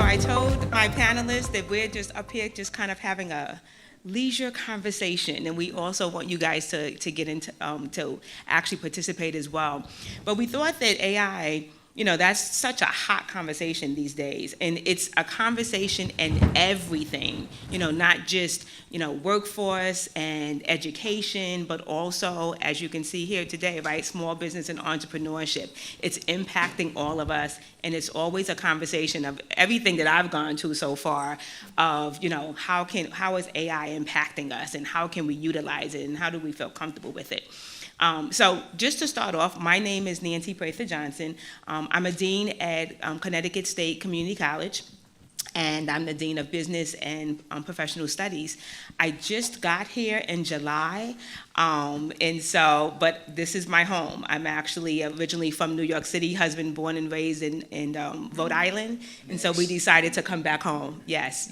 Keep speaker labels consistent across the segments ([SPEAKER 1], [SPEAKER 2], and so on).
[SPEAKER 1] I told my panelists that we're just up here just kind of having a leisure conversation, and we also want you guys to get into to actually participate as well. But we thought that AI, that's such a hot conversation these days, and it's a conversation in everything, not just, workforce and education, but also, as you can see here today, right, small business and entrepreneurship. It's impacting all of us, and it's always a conversation of everything that I've gone to so far of, how is AI impacting us, and how can we utilize it, and how do we feel comfortable with it? So just to start off, my name is Nancy Prather-Johnson. I'm a dean at Connecticut State Community College, and I'm the Dean of Business and Professional Studies. I just got here in July, but this is my home. I'm actually originally from New York City, husband born and raised in Rhode Island, and so we decided to come back home. Yes,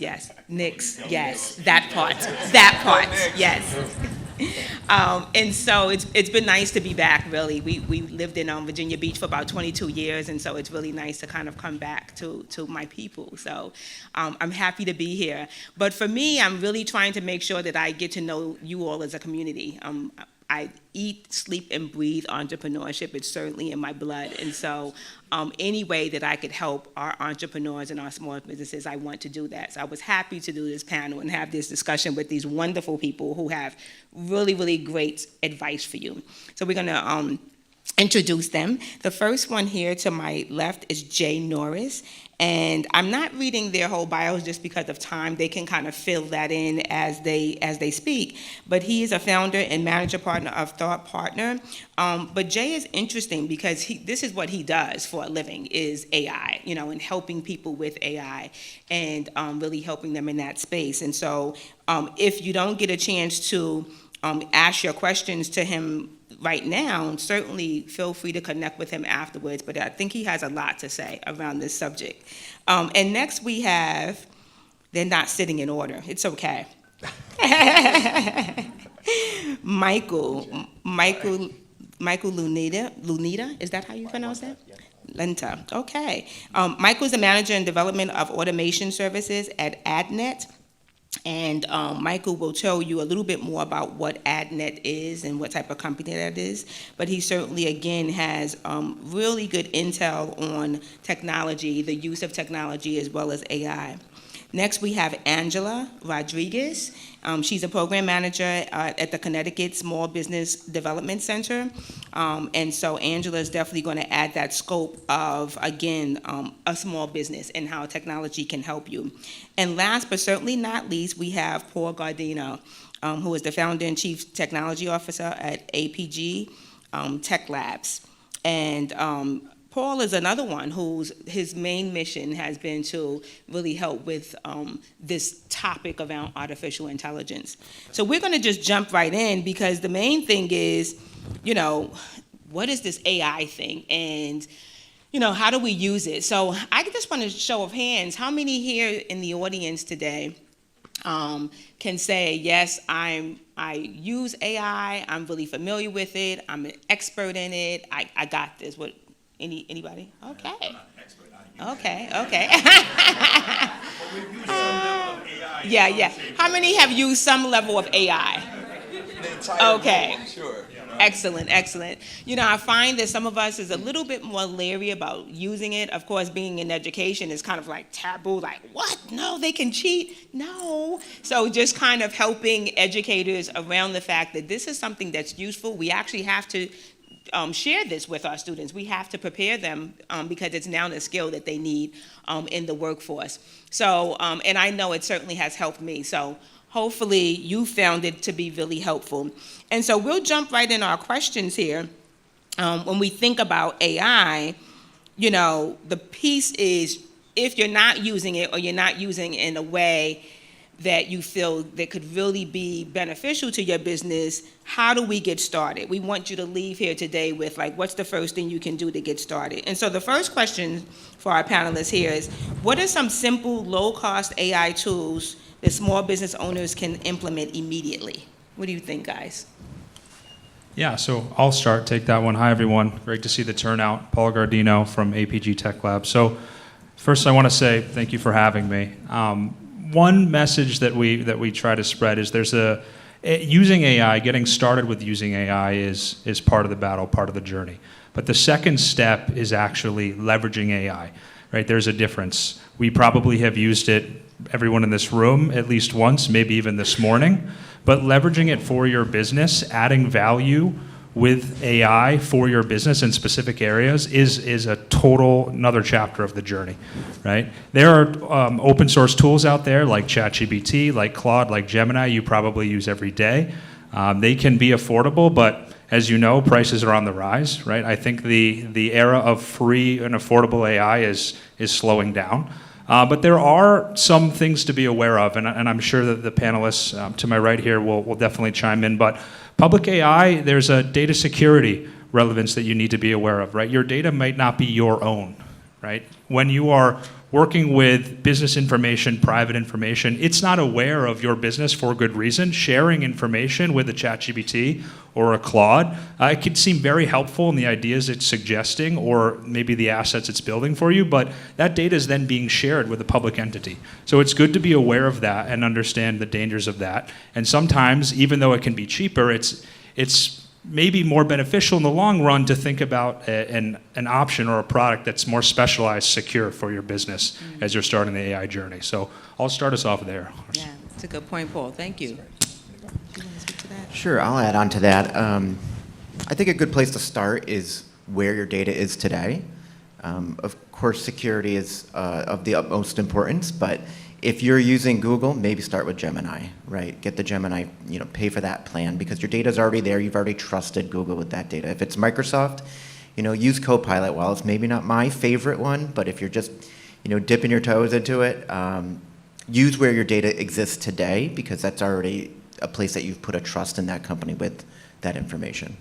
[SPEAKER 1] Knicks, yes, that part, yes. And so it's been nice to be back, really. We lived in Virginia Beach for about 22 years, and so it's really nice to kind of come back to my people. So I'm happy to be here. But for me, I'm really trying to make sure that I get to know you all as a community. I eat, sleep, and breathe entrepreneurship. It's certainly in my blood. And so any way that I could help our entrepreneurs and our small businesses, I want to do that. So I was happy to do this panel and have this discussion with these wonderful people who have really, really great advice for you. So we're going to introduce them. The first one here to my left is Jay Norris. And I'm not reading their whole bios just because of time. They can kind of fill that in as they speak. But he is a founder and manager partner of ThoughtPartnr. But Jay is interesting because this is what he does for a living, is AI, and helping people with AI and really helping them in that space. And so if you don't get a chance to ask your questions to him right now, certainly feel free to connect with him afterwards, but I think he has a lot to say around this subject. And next we have, they're not sitting in order, it's okay. Michael Luntta, is that how you pronounce that? Luntta, okay. Michael's the manager in development of automation services at ADNET. And Michael will tell you a little bit more about what ADNET is and what type of company that is. But he certainly, again, has really good intel on technology, the use of technology, as well as AI. Next, we have Angela Rodriguez. She's a program manager at the Connecticut Small Business Development Center. And so Angela is definitely going to add that scope of, again, a small business and how technology can help you. And last but certainly not least, we have Paul Guardino, who is the founder and chief technology officer at APG Tech Labs. And Paul is another one his main mission has been to really help with this topic around artificial intelligence. So we're going to just jump right in because the main thing is, what is this AI thing? And, how do we use it? So I just want to show of hands, how many here in the audience today can say, yes, I use AI, I'm really familiar with it, I'm an expert in it, I got this. Anybody? Okay. Okay. Yeah. How many have used some level of AI? Okay.
[SPEAKER 2] Sure.
[SPEAKER 1] Excellent. I find that some of us is a little bit more leery about using it. Of course, being in education is kind of like taboo, like, what? No, they can cheat? No. So just kind of helping educators around the fact that this is something that's useful. We actually have to share this with our students. We have to prepare them because it's now a skill that they need in the workforce. So, and I know it certainly has helped me. So hopefully you found it to be really helpful. And so we'll jump right in our questions here. When we think about AI, the piece is if you're not using it or you're not using it in a way that you feel that could really be beneficial to your business, how do we get started? We want you to leave here today with, what's the first thing you can do to get started? And so the first question for our panelists here is, what are some simple, low-cost AI tools that small business owners can implement immediately? What do you think, guys?
[SPEAKER 3] Yeah, so I'll take that one. Hi, everyone. Great to see the turnout. Paul Guardino from APG Tech Lab. So First, I want to say thank you for having me. One message that we try to spread is using AI, getting started with using AI is part of the battle, part of the journey. But the second step is actually leveraging AI, right? There's a difference. We probably have used it, everyone in this room, at least once, maybe even this morning. But leveraging it for your business, adding value with AI for your business in specific areas is a total another chapter of the journey, right? There are open source tools out there like ChatGPT, like Claude, like Gemini, you probably use every day. They can be affordable, but as you know, prices are on the rise, right? I think the era of free and affordable AI is slowing down. But there are some things to be aware of, and I'm sure that the panelists to my right here will definitely chime in. But public AI, there's a data security relevance that you need to be aware of, right? Your data might not be your own, right? When you are working with business information, private information, it's not aware of your business for good reason. Sharing information with a ChatGPT or a Claude, it can seem very helpful in the ideas it's suggesting or maybe the assets it's building for you, but that data is then being shared with a public entity. So it's good to be aware of that and understand the dangers of that. And sometimes, even though it can be cheaper, it's maybe more beneficial in the long run to think about an option or a product that's more specialized, secure for your business as you're starting the AI journey. So I'll start us off there.
[SPEAKER 1] Yeah, that's a good point, Paul. Thank you. Do you want to speak to that?
[SPEAKER 2] Sure, I'll add on to that. I think a good place to start is where your data is today. Of course, security is of the utmost importance, but if you're using Google, maybe start with Gemini, right? Get the Gemini, pay for that plan because your data's already there. You've already trusted Google with that data. If it's Microsoft, use Copilot. While it's maybe not my favorite one, but if you're just, dipping your toes into it, use where your data exists today because that's already a place that you've put a trust in that company with that information.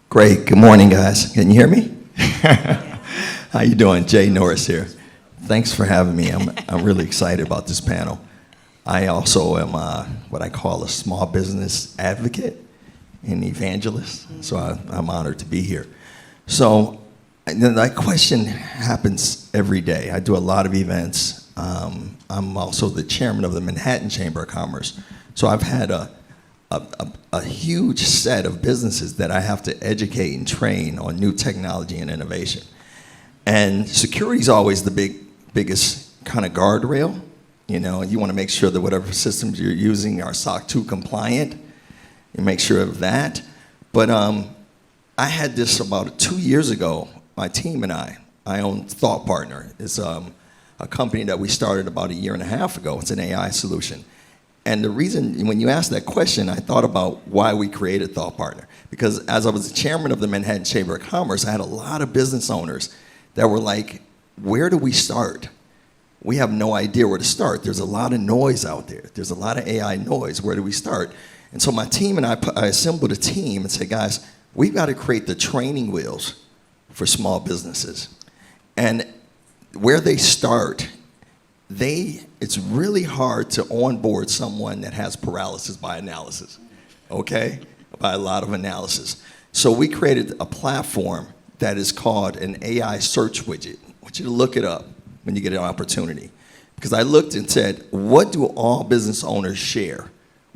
[SPEAKER 4] Great. Good morning, guys. Can you hear me? How you doing? Jay Norris here. Thanks for having me. I'm really excited about this panel. I also am what I call a small business advocate and evangelist, so I'm honored to be here. So that question happens every day. I do a lot of events. I'm also the chairman of the Manhattan Chamber of Commerce. So I've had a huge set of businesses that I have to educate and train on new technology and innovation. And security is always the biggest kind of guardrail. You want to make sure that whatever systems you're using are SOC 2 compliant. You make sure of that. But I had this about 2 years ago. My team and I own ThoughtPartnr. It's a company that we started about 1.5 years ago. It's an AI solution. And the reason, when you asked that question, I thought about why we created ThoughtPartnr. Because as I was the chairman of the Manhattan Chamber of Commerce, I had a lot of business owners that were like, where do we start? We have no idea where to start. There's a lot of noise out there. There's a lot of AI noise. Where do we start? And so my team and I assembled a team and said, guys, we've got to create the training wheels for small businesses. And where they start, it's really hard to onboard someone that has paralysis by analysis, okay? By a lot of analysis. So we created a platform that is called an AI search widget. I want you to look it up when you get an opportunity. Because I looked and said, what do all business owners share?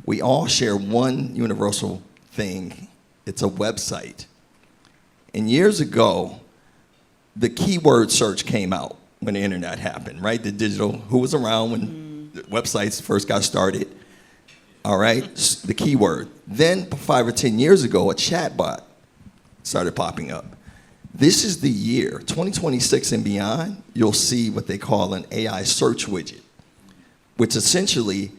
[SPEAKER 4] We all share one universal thing. It's a website. And years ago, the keyword search came out when the internet happened, right? The digital, who was around when the websites first got started? All right, the keyword. Then 5 or 10 years ago, a chatbot started popping up. This is the year, 2026 and beyond, you'll see what they call an AI search widget, which essentially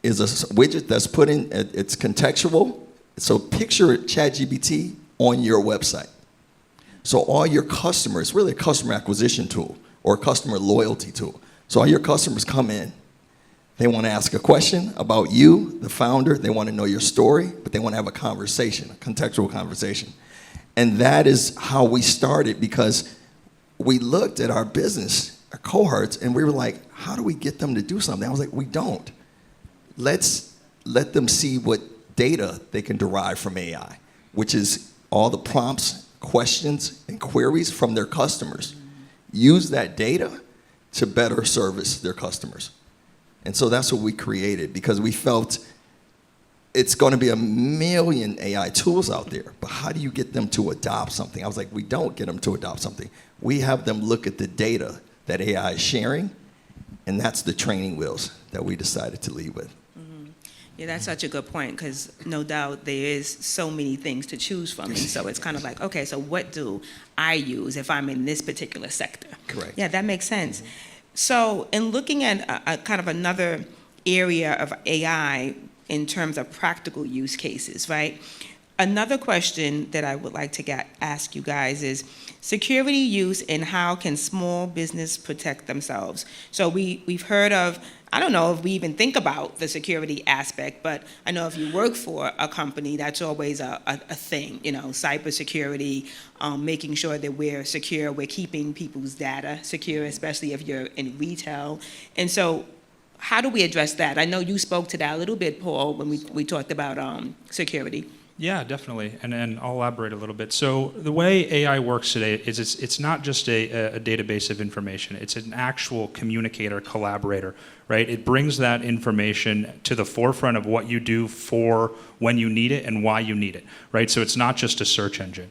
[SPEAKER 4] is a widget that's put in, it's contextual. So picture ChatGPT on your website. So all your customers, really a customer acquisition tool or a customer loyalty tool. So all your customers come in, they want to ask a question about you, the founder, they want to know your story, but they want to have a conversation, a contextual conversation. And that is how we started because we looked at our business, our cohorts, and we were like, how do we get them to do something? I was like, we don't. Let's let them see what data they can derive from AI, which is all the prompts, questions, and queries from their customers. use that data to better service their customers. And so that's what we created, because we felt it's going to be a million AI tools out there, but how do you get them to adopt something? I was like, we don't get them to adopt something. We have them look at the data that AI is sharing, and that's the training wheels that we decided to lead with.
[SPEAKER 1] Yeah, that's such a good point, because no doubt there is so many things to choose from. And so it's kind of like, okay, so what do I use if I'm in this particular sector?
[SPEAKER 4] Correct.
[SPEAKER 1] Yeah, that makes sense. So in looking at a kind of another area of AI in terms of practical use cases, right? Another question that I would like to ask you guys is security use and how can small business protect themselves? So we've heard of, I don't know if we even think about the security aspect, but I know if you work for a company, that's always a thing, you know, cybersecurity, making sure that we're secure, we're keeping people's data secure, especially if you're in retail. And so how do we address that? I know you spoke to that a little bit, Paul, when we talked about security.
[SPEAKER 3] Yeah, definitely, and I'll elaborate a little bit. So the way AI works today is it's not just a database of information. It's an actual communicator, collaborator, right? It brings that information to the forefront of what you do for when you need it and why you need it, right? So it's not just a search engine.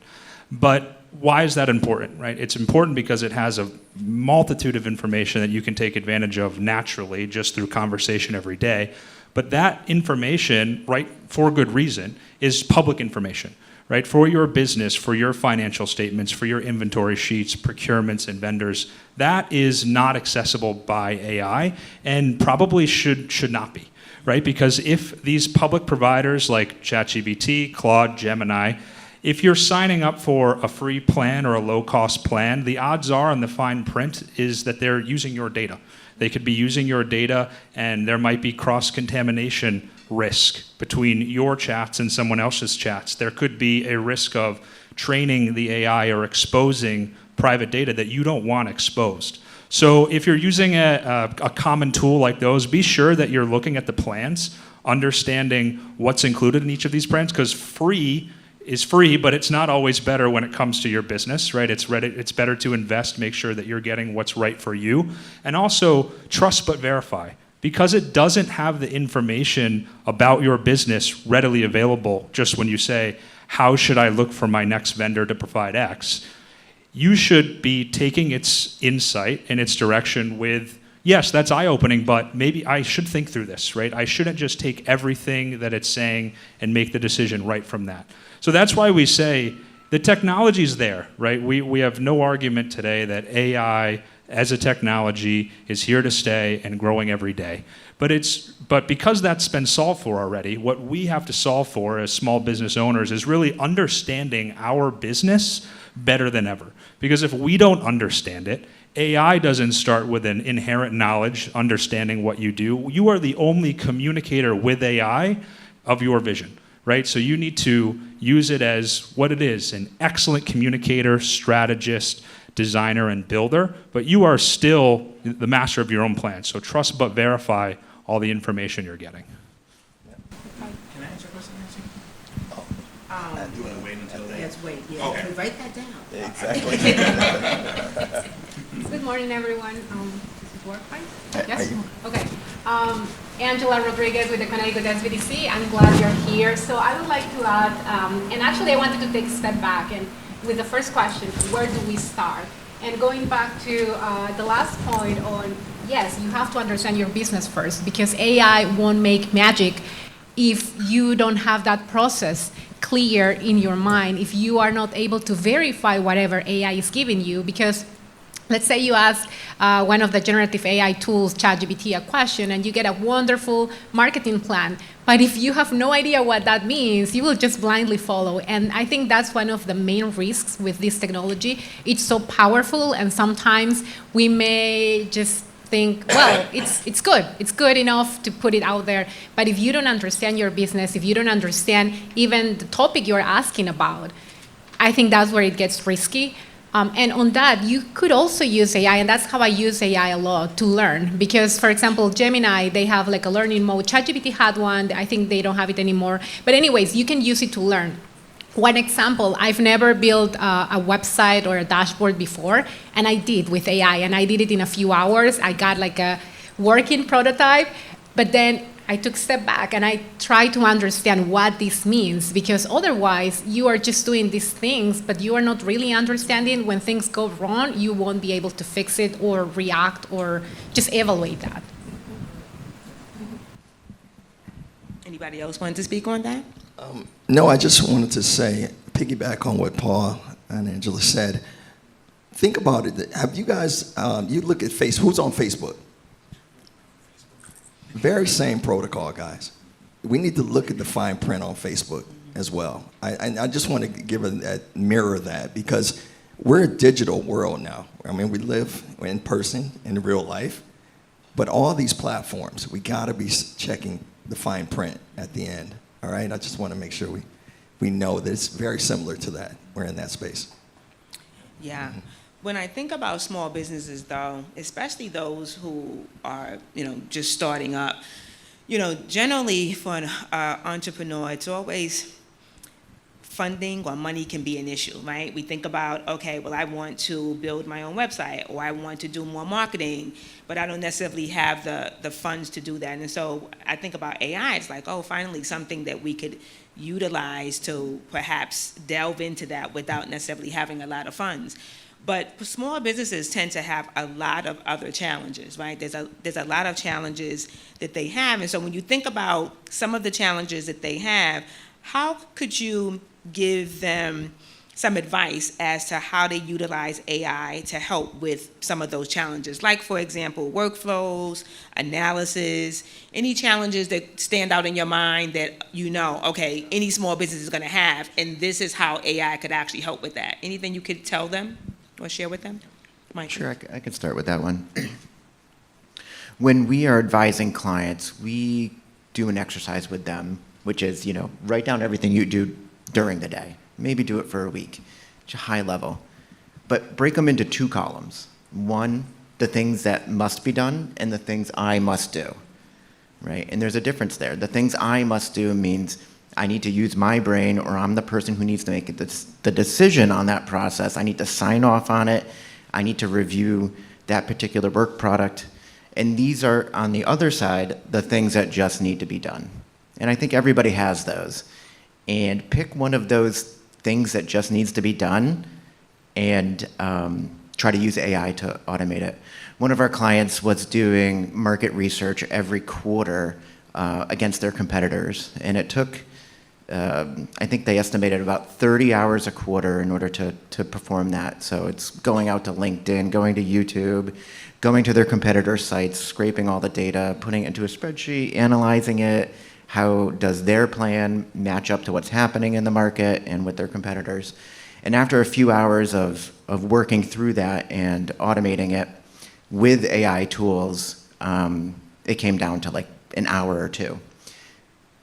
[SPEAKER 3] But why is that important, right? It's important because it has a multitude of information that you can take advantage of naturally just through conversation every day. But that information, right, for good reason, is public information, right? For your business, for your financial statements, for your inventory sheets, procurements, and vendors, that is not accessible by AI and probably should not be, right? Because if these public providers like ChatGPT, Claude, Gemini, if you're signing up for a free plan or a low-cost plan, the odds are in the fine print is that they're using your data. They could be using your data, and there might be cross-contamination risk between your chats and someone else's chats. There could be a risk of training the AI or exposing private data that you don't want exposed. So if you're using a common tool like those, be sure that you're looking at the plans, understanding what's included in each of these plans, because free is free, but it's not always better when it comes to your business, right? It's better to invest, make sure that you're getting what's right for you. And also, trust but verify. Because it doesn't have the information about your business readily available just when you say, how should I look for my next vendor to provide X? You should be taking its insight and its direction with, yes, that's eye-opening, but maybe I should think through this, right? I shouldn't just take everything that it's saying and make the decision right from that. So that's why we say the technology's there, right? We have no argument today that AI as a technology is here to stay and growing every day. But because that's been solved for already, what we have to solve for as small business owners is really understanding our business better than ever. Because if we don't understand it, AI doesn't start with an inherent knowledge, understanding what you do. You are the only communicator with AI of your vision, right? So you need to use it as what it is, an excellent communicator, strategist, designer, and builder, but you are still the master of your own plan. So trust but verify all the information you're getting.
[SPEAKER 5] Can I answer a question, Nancy? Do you want to wait until then?
[SPEAKER 1] Let's wait, yeah.
[SPEAKER 5] Okay.
[SPEAKER 1] Write that down.
[SPEAKER 2] Exactly.
[SPEAKER 6] Good morning, everyone. Does it work fine? Yes? Okay. Angela Rodriguez with the Connecticut SBDC. I'm glad you're here. So I would like to add, and actually I wanted to take a step back and with the first question, where do we start? And going back to the last point on, yes, you have to understand your business first because AI won't make magic if you don't have that process clear in your mind, if you are not able to verify whatever AI is giving you, because let's say you ask one of the generative AI tools, ChatGPT, a question, and you get a wonderful marketing plan. But if you have no idea what that means, you will just blindly follow. And I think that's one of the main risks with this technology. It's so powerful, and sometimes we may just think, well, it's good. It's good enough to put it out there. But if you don't understand your business, if you don't understand even the topic you're asking about, I think that's where it gets risky. And on that, you could also use AI, and that's how I use AI a lot, to learn. Because, for example, Gemini, they have like a learning mode. ChatGPT had one. I think they don't have it anymore. But anyways, you can use it to learn. One example, I've never built a website or a dashboard before, and I did with AI, and I did it in a few hours. I got like a working prototype, but then I took a step back and I tried to understand what this means, because otherwise you are just doing these things, but you are not really understanding when things go wrong, you won't be able to fix it or react or just evaluate that.
[SPEAKER 1] Anybody else want to speak on that?
[SPEAKER 4] No, I just wanted to say, piggyback on what Paul and Angela said. Think about it. Have you guys, you look at Facebook, who's on Facebook? Very same protocol, guys. We need to look at the fine print on Facebook as well. I just want to mirror that, because we're a digital world now. I mean, we live in person, in real life, but all these platforms, we got to be checking the fine print at the end. All right, I just want to make sure we know that it's very similar to that. We're in that space.
[SPEAKER 1] Yeah. When I think about small businesses, though, especially those who are, just starting up, generally for an entrepreneur, it's always funding or money can be an issue, right? We think about, okay, well, I want to build my own website, or I want to do more marketing, but I don't necessarily have the funds to do that. And so I think about AI, it's like, oh, finally something that we could utilize to perhaps delve into that without necessarily having a lot of funds. But small businesses tend to have a lot of other challenges, right? There's a lot of challenges that they have. And so when you think about some of the challenges that they have, how could you give them some advice as to how they utilize AI to help with some of those challenges? Like, for example, workflows, analysis, any challenges that stand out in your mind that okay, any small business is going to have, and this is how AI could actually help with that. Anything you could tell them or share with them? Mike?
[SPEAKER 2] Sure, I can start with that one. When we are advising clients, we do an exercise with them, which is, write down everything you do during the day. Maybe do it for a week, to high level. But break them into two columns. One, the things that must be done, and the things I must do, right? And there's a difference there. The things I must do means I need to use my brain, or I'm the person who needs to make the decision on that process. I need to sign off on it. I need to review that particular work product. And these are, on the other side, the things that just need to be done. And I think everybody has those. And pick one of those things that just needs to be done and try to use AI to automate it. One of our clients was doing market research every quarter against their competitors. And it took, I think they estimated about 30 hours a quarter in order to perform that. So it's going out to LinkedIn, going to YouTube, going to their competitor sites, scraping all the data, putting it into a spreadsheet, analyzing it. How does their plan match up to what's happening in the market and with their competitors? And after a few hours of working through that and automating it with AI tools, it came down to like an hour or two.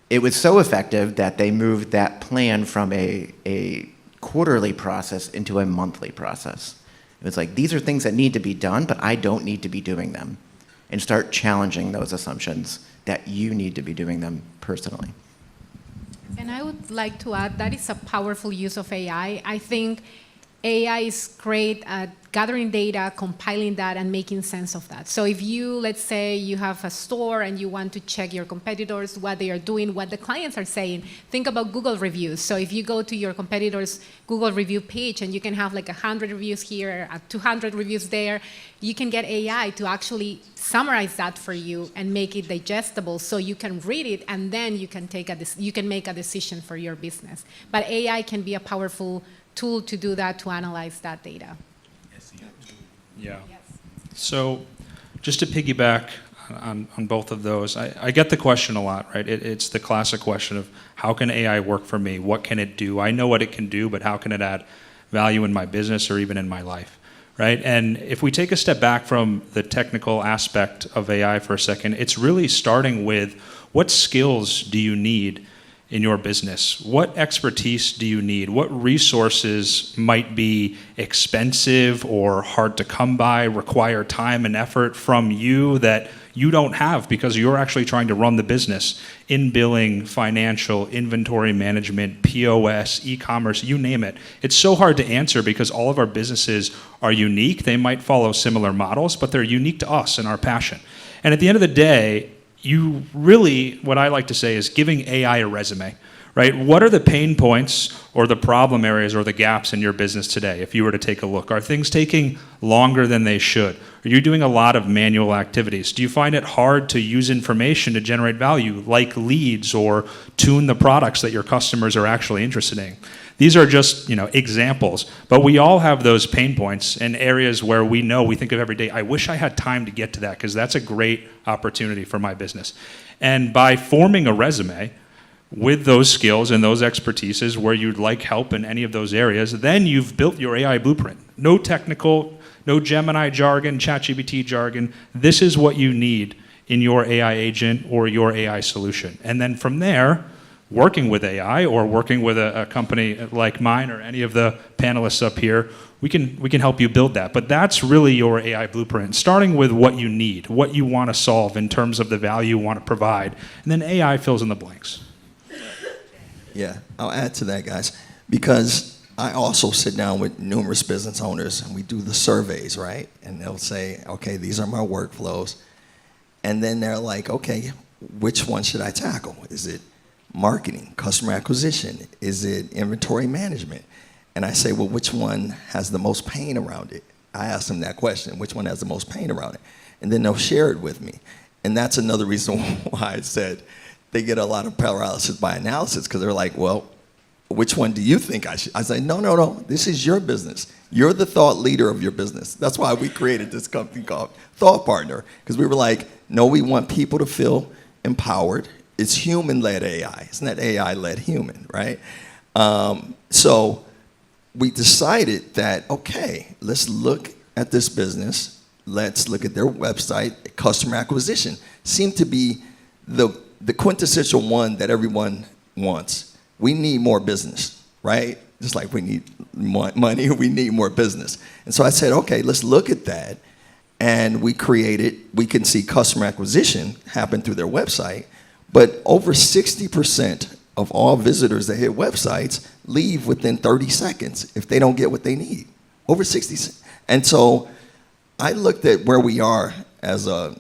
[SPEAKER 2] It was so effective that they moved that plan from a quarterly process into a monthly process. It was like, these are things that need to be done, but I don't need to be doing them. And start challenging those assumptions that you need to be doing them personally.
[SPEAKER 6] And I would like to add that is a powerful use of AI. I think AI is great at gathering data, compiling that, and making sense of that. So if you, let's say you have a store and you want to check your competitors, what they are doing, what the clients are saying, think about Google reviews. So if you go to your competitors' Google review page and you can have like 100 reviews here, 200 reviews there, you can get AI to actually summarize that for you and make it digestible so you can read it and then you can make a decision for your business. But AI can be a powerful tool to do that, to analyze that data.
[SPEAKER 3] Yeah. So just to piggyback on both of those, I get the question a lot, right? It's the classic question of how can AI work for me? What can it do? I know what it can do, but how can it add value in my business or even in my life, right? And if we take a step back from the technical aspect of AI for a second, it's really starting with what skills do you need in your business, what expertise do you need? What resources might be expensive or hard to come by, require time and effort from you that you don't have because you're actually trying to run the business in billing, financial, inventory management, POS, e-commerce, you name it. It's so hard to answer because all of our businesses are unique. They might follow similar models, but they're unique to us and our passion. And at the end of the day, you really, what I like to say is giving AI a resume, right? What are the pain points or the problem areas or the gaps in your business today, if you were to take a look? Are things taking longer than they should? Are you doing a lot of manual activities? Do you find it hard to use information to generate value, like leads or tune the products that your customers are actually interested in? These are just, examples, but we all have those pain points and areas where we think of every day, I wish I had time to get to that because that's a great opportunity for my business. And by forming a resume with those skills and those expertises where you'd like help in any of those areas, then you've built your AI blueprint. No technical, no Gemini jargon, ChatGPT jargon. This is what you need in your AI agent or your AI solution. And then from there, working with AI or working with a company like mine or any of the panelists up here, we can help you build that. But that's really your AI blueprint, starting with what you need, what you want to solve in terms of the value you want to provide. And then AI fills in the blanks.
[SPEAKER 4] Yeah, I'll add to that, guys, because I also sit down with numerous business owners and we do the surveys, right? And they'll say, okay, these are my workflows. And then they're like, okay, which one should I tackle? Is it marketing, customer acquisition? Is it inventory management? And I say, well, which one has the most pain around it? I ask them that question, which one has the most pain around it? And then they'll share it with me. And that's another reason why I said they get a lot of paralysis by analysis, because they're like, well, which one do you think I should? I say, no, this is your business. You're the thought leader of your business. That's why we created this company called ThoughtPartnr, because we were like, no, we want people to feel empowered. It's human-led AI. It's not AI-led human, right? So we decided that, okay, let's look at this business. Let's look at their website. Customer acquisition seemed to be the quintessential one that everyone wants. We need more business, right? Just like we need money, we need more business. And so I said, okay, let's look at that. And we can see customer acquisition happen through their website, but over 60% of all visitors that hit websites leave within 30 seconds if they don't get what they need. Over 60. And so I looked at where we are as a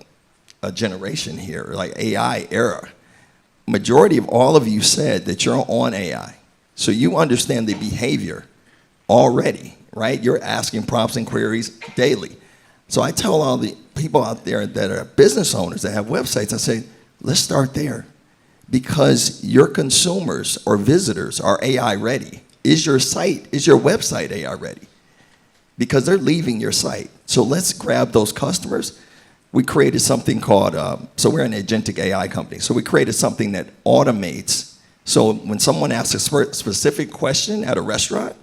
[SPEAKER 4] generation here, like AI era. Majority of all of you said that you're on AI. So you understand the behavior already, right? You're asking prompts and queries daily. So I tell all the people out there that are business owners that have websites, I say, let's start there. Because your consumers or visitors are AI ready. Is your website AI ready? Because they're leaving your site. So let's grab those customers. We created something called, so we're an agentic AI company. So we created something that automates. So when someone asks a specific question at a restaurant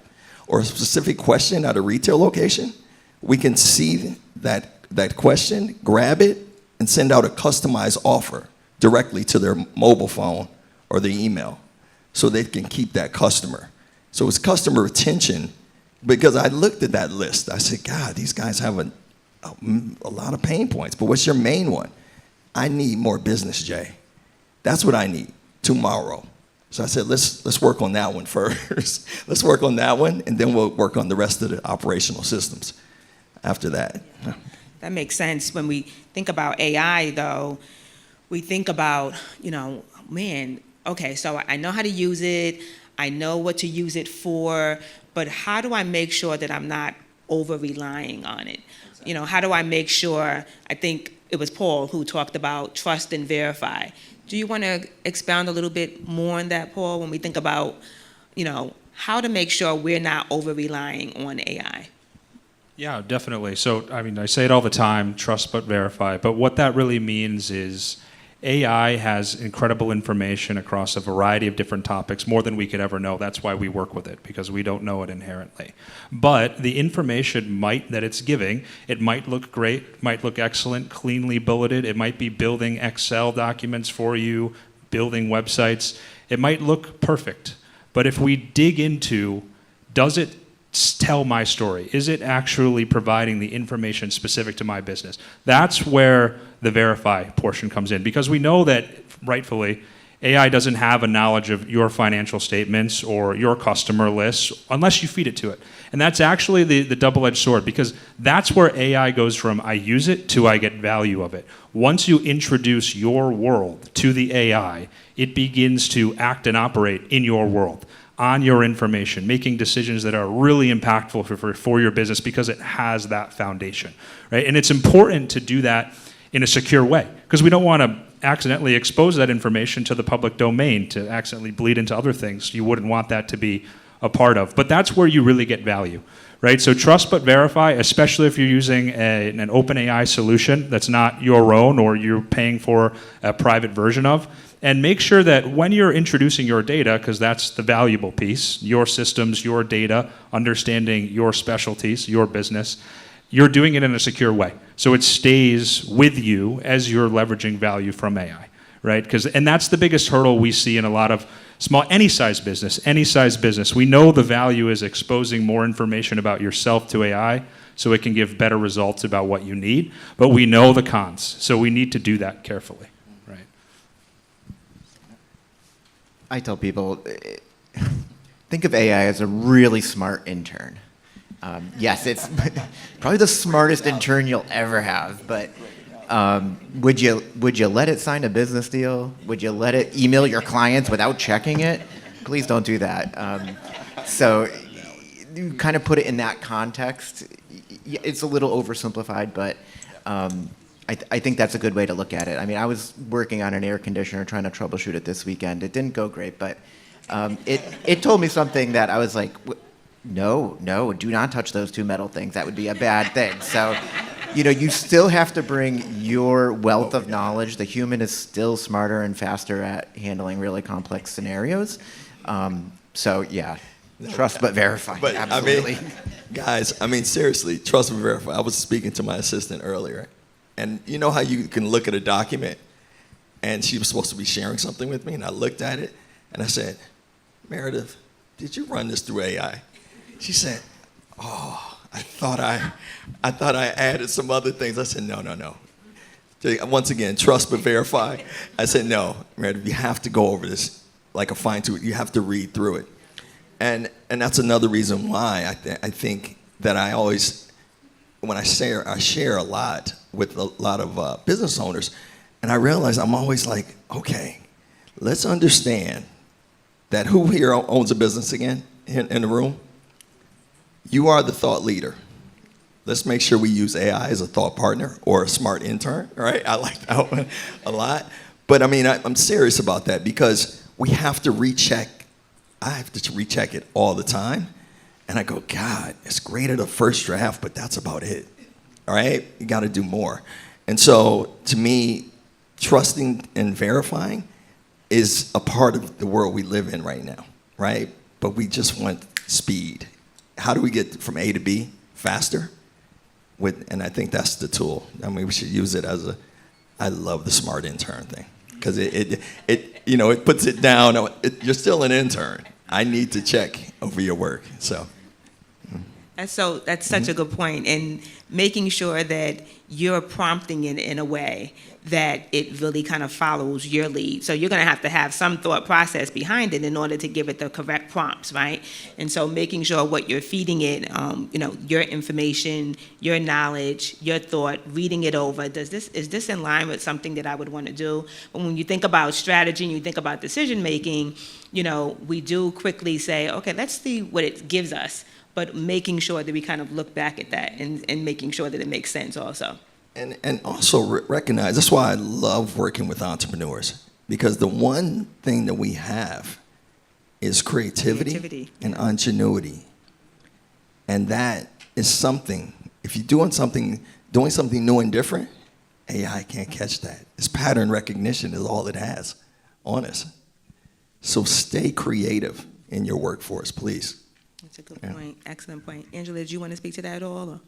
[SPEAKER 4] or a specific question at a retail location, we can see that question, grab it, and send out a customized offer directly to their mobile phone or their email so they can keep that customer. So it's customer retention, because I looked at that list. I said, God, these guys have a lot of pain points, but what's your main one? I need more business, Jay. That's what I need tomorrow. So I said, let's work on that one first. Let's work on that one, and then we'll work on the rest of the operational systems after that.
[SPEAKER 1] That makes sense. When we think about AI, though, we think about, okay, so I know how to use it, I know what to use it for, but how do I make sure that I'm not over-relying on it? How do I make sure, I think it was Paul who talked about trust and verify. Do you want to expound a little bit more on that, Paul, when we think about, how to make sure we're not over-relying on AI?
[SPEAKER 3] Yeah, definitely. So, I say it all the time, trust but verify. But what that really means is AI has incredible information across a variety of different topics, more than we could ever know. That's why we work with it, because we don't know it inherently. But the information that it's giving, it might look great, might look excellent, cleanly bulleted. It might be building Excel documents for you, building websites. It might look perfect, but if we dig into, does it tell my story? Is it actually providing the information specific to my business? That's where the verify portion comes in, because we know that, rightfully, AI doesn't have a knowledge of your financial statements or your customer lists unless you feed it to it. And that's actually the double-edged sword, because that's where AI goes from I use it to I get value of it. Once you introduce your world to the AI, it begins to act and operate in your world, on your information, making decisions that are really impactful for your business because it has that foundation, right? And it's important to do that in a secure way, because we don't want to accidentally expose that information to the public domain, to accidentally bleed into other things you wouldn't want that to be a part of. But that's where you really get value, right? So trust but verify, especially if you're using an open AI solution that's not your own or you're paying for a private version of. And make sure that when you're introducing your data, because that's the valuable piece, your systems, your data, understanding your specialties, your business, you're doing it in a secure way. So it stays with you as you're leveraging value from AI, right? And that's the biggest hurdle we see in a lot of any size business. We know the value is exposing more information about yourself to AI so it can give better results about what you need, but we know the cons. So we need to do that carefully, right?
[SPEAKER 2] I tell people, think of AI as a really smart intern. Yes, it's probably the smartest intern you'll ever have, but would you let it sign a business deal? Would you let it email your clients without checking it? Please don't do that. So you kind of put it in that context. It's a little oversimplified, but I think that's a good way to look at it. I mean, I was working on an air conditioner trying to troubleshoot it this weekend. It didn't go great, but it told me something that I was like, no, do not touch those two metal things. That would be a bad thing. So, you still have to bring your wealth of knowledge. The human is still smarter and faster at handling really complex scenarios. So, yeah, trust but verify.
[SPEAKER 4] But
[SPEAKER 2] absolutely.
[SPEAKER 4] Guys, seriously, trust but verify. I was speaking to my assistant earlier, and you know how you can look at a document, and she was supposed to be sharing something with me, and I looked at it, and I said, Meredith, did you run this through AI? She said, oh, I thought I added some other things. I said, no. Once again, trust but verify. I said, no, Meredith, you have to go over this like a fine tooth. You have to read through it. And that's another reason why I think that I always, when I share a lot with a lot of business owners, and I realize I'm always like, okay, let's understand that who here owns a business again in the room? You are the thought leader. Let's make sure we use AI as a thought partner or a smart intern, right? I like that one a lot. But I'm serious about that, because we have to recheck. I have to recheck it all the time. And I go, God, it's great at a first draft, but that's about it. All right? You got to do more. And so to me, trusting and verifying is a part of the world we live in right now, right? But we just want speed. How do we get from A to B faster? And I think that's the tool. We should use it as I love the smart intern thing, because it puts it down. You're still an intern. I need to check over your work. So.
[SPEAKER 1] That's such a good point, and making sure that you're prompting it in a way that it really kind of follows your lead. So you're going to have some thought process behind it in order to give it the correct prompts, right? And so making sure what you're feeding it, your information, your knowledge, your thought, reading it over. Is this in line with something that I would want to do? But when you think about strategy and you think about decision making, we do quickly say, okay, let's see what it gives us. But making sure that we kind of look back at that and making sure that it makes sense also.
[SPEAKER 4] And also recognize, that's why I love working with entrepreneurs, because the one thing that we have is creativity and ingenuity. And that is something, if you're doing something new and different, AI can't catch that. It's pattern recognition is all it has on us. So stay creative in your workforce, please.
[SPEAKER 1] That's a good point. Excellent point. Angela, did you want to speak to that at all? Or?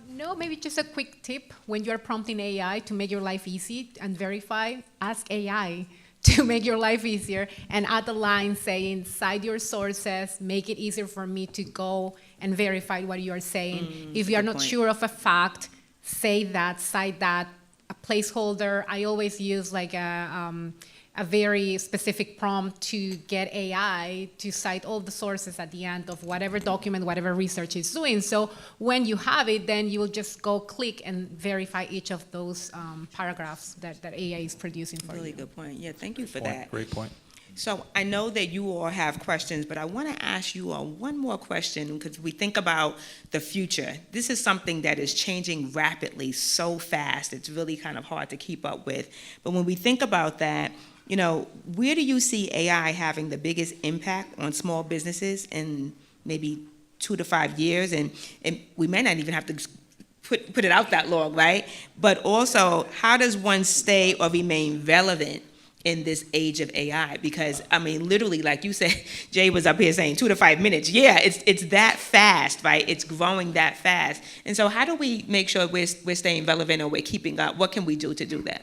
[SPEAKER 6] No, maybe just a quick tip. When you're prompting AI to make your life easy and verify, ask AI to make your life easier, and add the line saying, cite your sources, make it easier for me to go and verify what you're saying. If you're not sure of a fact, say that, cite that, a placeholder. I always use like a very specific prompt to get AI to cite all the sources at the end of whatever document, whatever research it's doing. So when you have it, then you will just go click and verify each of those paragraphs that AI is producing for
[SPEAKER 1] Really
[SPEAKER 6] you.
[SPEAKER 1] good point. Yeah, thank you for that.
[SPEAKER 3] Great point.
[SPEAKER 1] So I know that you all have questions, but I want to ask you all one more question, because we think about the future. This is something that is changing rapidly so fast. It's really kind of hard to keep up with. But when we think about that, you know, where do you see AI having the biggest impact on small businesses in maybe 2 to 5 years? And we may not even have to put it out that long, right? But also, how does one stay or remain relevant in this age of AI? Because, I mean, literally, like you said, Jay was up here saying 2 to 5 minutes. Yeah, it's that fast, right? It's growing that fast. And so how do we make sure we're staying relevant or we're keeping up? What can we do to do that?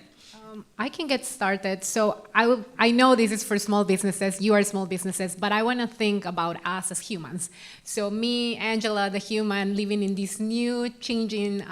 [SPEAKER 6] I can get started. So I know this is for small businesses, you are small businesses, but I want to think about us as humans. So me, Angela, the human, living in this new changing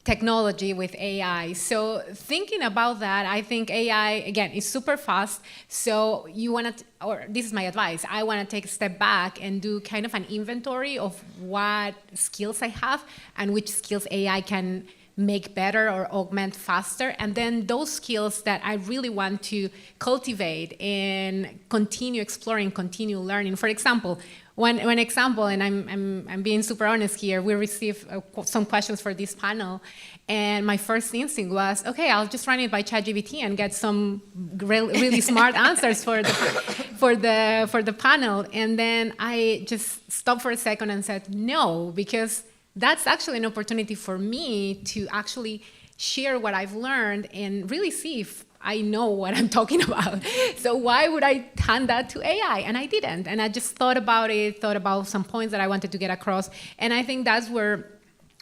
[SPEAKER 6] technology with AI. So thinking about that, I think AI, again, is super fast. So you want to, or this is my advice, I want to take a step back and do kind of an inventory of what skills I have and which skills AI can make better or augment faster, and then those skills that I really want to cultivate and continue exploring, continue learning. For example, one example, and I'm being super honest here, we received some questions for this panel, and my first instinct was, okay, I'll just run it by ChatGPT and get some really smart answers for the panel. And then I just stopped for a second and said, no, because that's actually an opportunity for me to actually share what I've learned and really see if I know what I'm talking about. So why would I hand that to AI? And I didn't. And I just thought about it, thought about some points that I wanted to get across. And I think that's where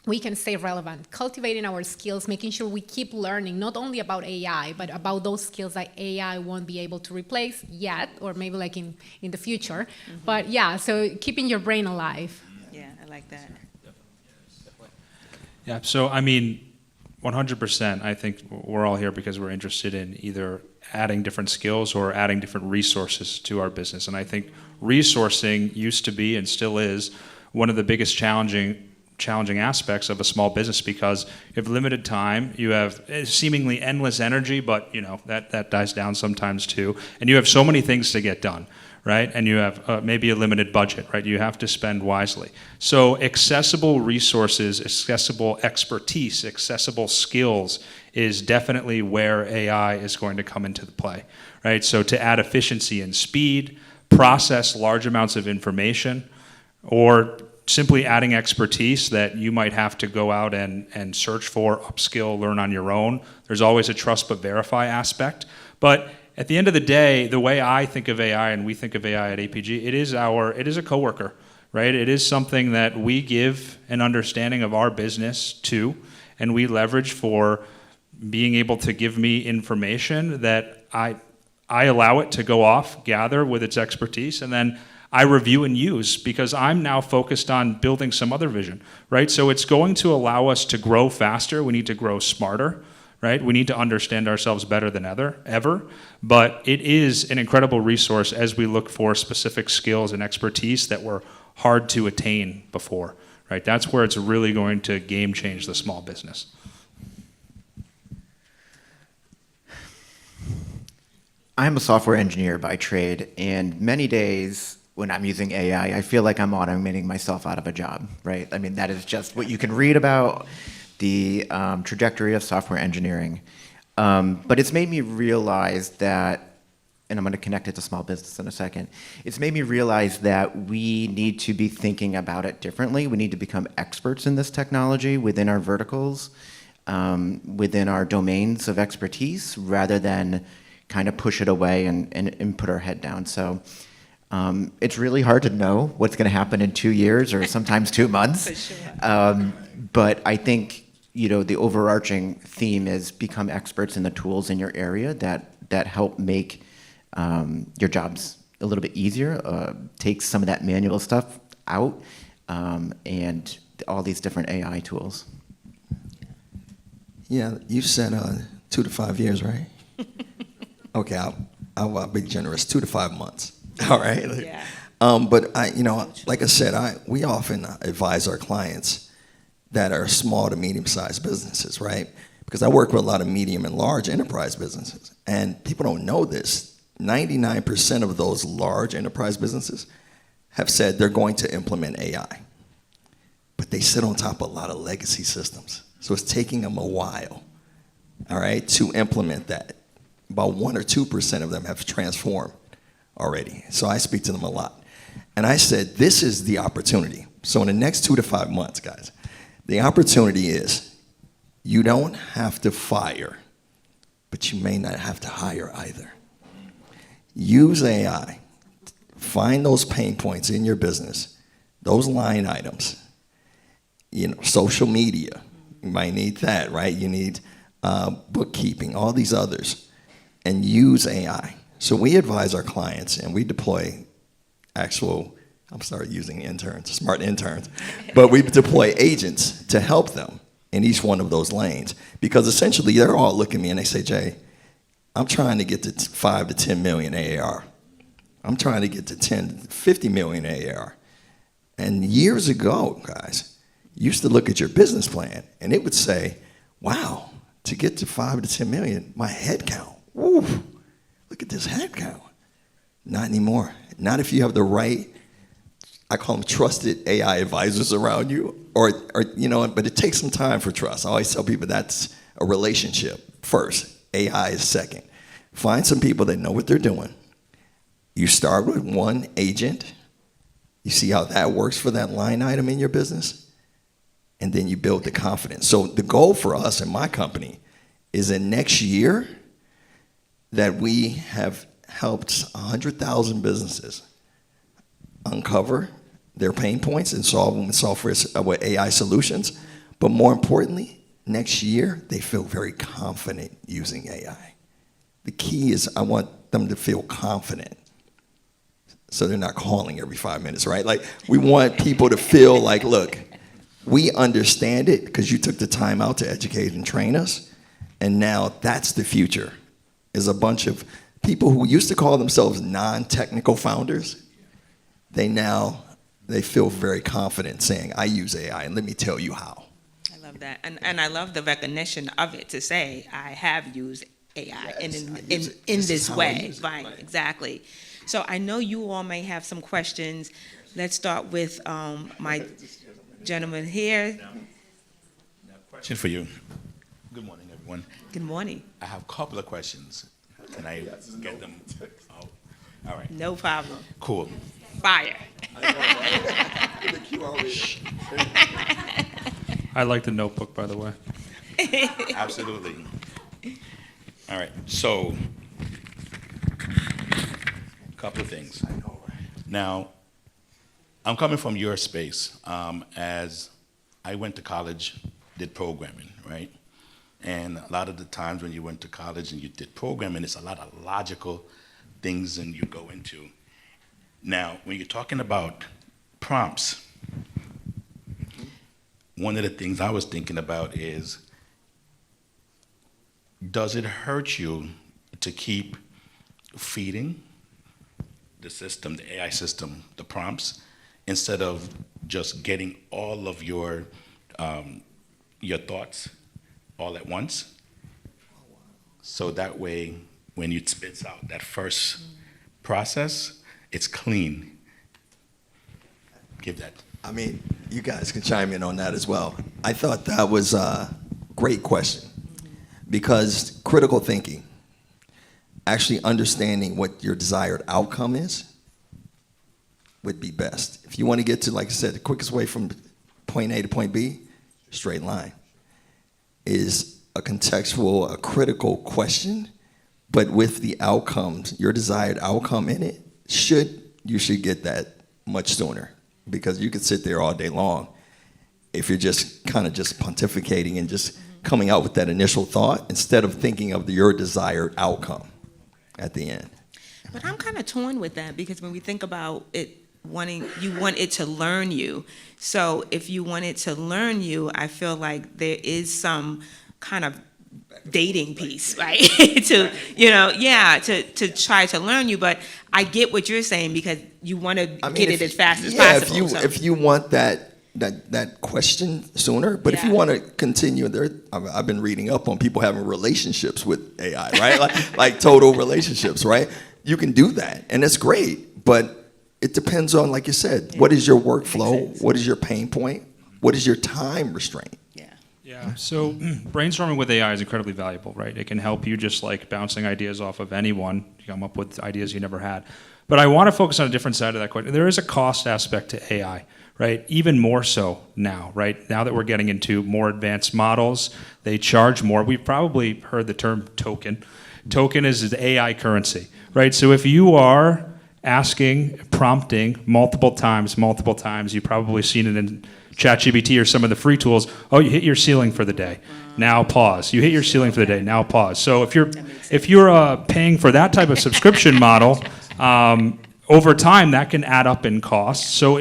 [SPEAKER 6] we can stay relevant, cultivating our skills, making sure we keep learning, not only about AI, but about those skills that AI won't be able to replace yet, or maybe like in the future. Mm-hmm. But yeah, so keeping your brain alive.
[SPEAKER 1] Yeah, I like that.
[SPEAKER 3] Yeah, so I mean, 100%, I think we're all here because we're interested in either adding different skills or adding different resources to our business. And I think resourcing used to be and still is one of the biggest challenging aspects of a small business, because you have limited time, you have seemingly endless energy, but you know that dies down sometimes too, and you have so many things to get done, right? And you have maybe a limited budget, right? You have to spend wisely. So accessible resources, accessible expertise, accessible skills is definitely where AI is going to come into the play, right? So to add efficiency and speed, process large amounts of information, or simply adding expertise that you might have to go out and search for, upskill, learn on your own. There's always a trust but verify aspect. But at the end of the day, the way I think of AI and we think of AI at APG, it is a coworker, right? It is something that we give an understanding of our business to, and we leverage for being able to give me information that I allow it to go off, gather with its expertise, and then I review and use, because I'm now focused on building some other vision, right? So it's going to allow us to grow faster. We need to grow smarter, right? We need to understand ourselves better than ever. But it is an incredible resource as we look for specific skills and expertise that were hard to attain before, right? That's where it's really going to game change the small business.
[SPEAKER 2] I'm a software engineer by trade, and many days when I'm using AI, I feel like I'm automating myself out of a job, right? I mean, that is just what you can read about the trajectory of software engineering. But it's made me realize that, and I'm going to connect it to small business in a second, it's made me realize that we need to be thinking about it differently. We need to become experts in this technology within our verticals, within our domains of expertise, rather than kind of push it away and put our head down. So it's really hard to know what's going to happen in 2 years or sometimes 2 months.
[SPEAKER 1] For sure.
[SPEAKER 2] But I think, you know, the overarching theme is become experts in the tools in your area that that help make your jobs a little bit easier, take some of that manual stuff out, and all these different AI tools.
[SPEAKER 4] Yeah, you said 2 to 5 years, right? Okay, I'll be generous. 2 to 5 months. All right.
[SPEAKER 1] Yeah.
[SPEAKER 4] But like I said, we often advise our clients that are small to medium-sized businesses, right? Because I work with a lot of medium and large enterprise businesses, and people don't know this. 99% of those large enterprise businesses have said they're going to implement AI, but they sit on top of a lot of legacy systems. So it's taking them a while, all right, to implement that. About 1 or 2% of them have transformed already. So I speak to them a lot. And I said, this is the opportunity. So in the next 2 to 5 months, guys, the opportunity is you don't have to fire, but you may not have to hire either. Use AI. Find those pain points in your business, those line items. Social media. You might need that, right? You need bookkeeping, all these others, and use AI. So we advise our clients, and we deploy I'm sorry, using interns, smart interns, but we deploy agents to help them in each one of those lanes, because essentially they're all looking at me and they say, Jay, I'm trying to get to 5 to 10 million AAR. I'm trying to get to 10 to 50 million AAR. And years ago, guys, you used to look at your business plan and it would say, wow, to get to 5 to 10 million, my head count, woo, look at this head count. Not anymore. Not if you have the right, I call them trusted AI advisors around you, or but it takes some time for trust. I always tell people that's a relationship first. AI is second. Find some people that know what they're doing. You start with one agent. You see how that works for that line item in your business, and then you build the confidence. So the goal for us in my company is that next year that we have helped 100,000 businesses uncover their pain points and solve them with software, with AI solutions. But more importantly, next year, they feel very confident using AI. The key is I want them to feel confident, so they're not calling every 5 minutes, right? Like, we want people to feel like, look, we understand it because you took the time out to educate and train us, and now that's the future, is a bunch of people who used to call themselves non-technical founders. They feel very confident saying, I use AI, and let me tell you how.
[SPEAKER 1] I love that. And I love the recognition of it, to say, I have used AI in this way. Right, exactly. So I know you all may have some questions. Let's start with my gentleman here.
[SPEAKER 5] Question for you. Good morning, everyone.
[SPEAKER 1] Good morning.
[SPEAKER 5] I have a couple of questions. Can I get them? Oh, all right.
[SPEAKER 1] No problem.
[SPEAKER 5] Cool.
[SPEAKER 1] Fire.
[SPEAKER 3] I like the notebook, by the way.
[SPEAKER 5] Absolutely. All right. So, a couple of things. Now, I'm coming from your space. As I went to college, did programming, right? And a lot of the times when you went to college and you did programming, it's a lot of logical things and you go into. Now, when you're talking about prompts, one of the things I was thinking about is, does it hurt you to keep feeding the system, the AI system, the prompts, instead of just getting all of your thoughts all at once? So that way, when it spits out that first process, it's clean. Give that.
[SPEAKER 4] I mean, you guys can chime in on that as well. I thought that was a great question, because critical thinking, actually understanding what your desired outcome is, would be best. If you want to get to, like I said, the quickest way from point A to point B, straight line, is a contextual, a critical question, but with the outcomes, your desired outcome in it, you should get that much sooner, because you could sit there all day long if you're just kind of just pontificating and just coming out with that initial thought instead of thinking of your desired outcome. at the end.
[SPEAKER 1] But I'm kind of torn with that because when we think about it you want it to learn you. So if you want it to learn you, I feel like there is some kind of dating piece, right? to try to learn you. But I get what you're saying because you want to get it as fast as possible.
[SPEAKER 4] If you want that question sooner, but if you want to continue, I've been reading up on people having relationships with AI, right? like total relationships, right? You can do that, and it's great, but it depends on, like you said, what is your workflow? What is your pain point? What is your time restraint?
[SPEAKER 3] Yeah, so brainstorming with AI is incredibly valuable, right? It can help you just like bouncing ideas off of anyone, you come up with ideas you never had. But I want to focus on a different side of that question. There is a cost aspect to AI, right? Even more so now, right? Now that we're getting into more advanced models, they charge more. We've probably heard the term token. Token is the AI currency, right? So if you are asking, prompting multiple times, you've probably seen it in ChatGPT or some of the free tools. Oh, you hit your ceiling for the day. Now pause. You hit your ceiling for the day. Now pause. So if you're paying for that type of subscription model, over time that can add up in costs. So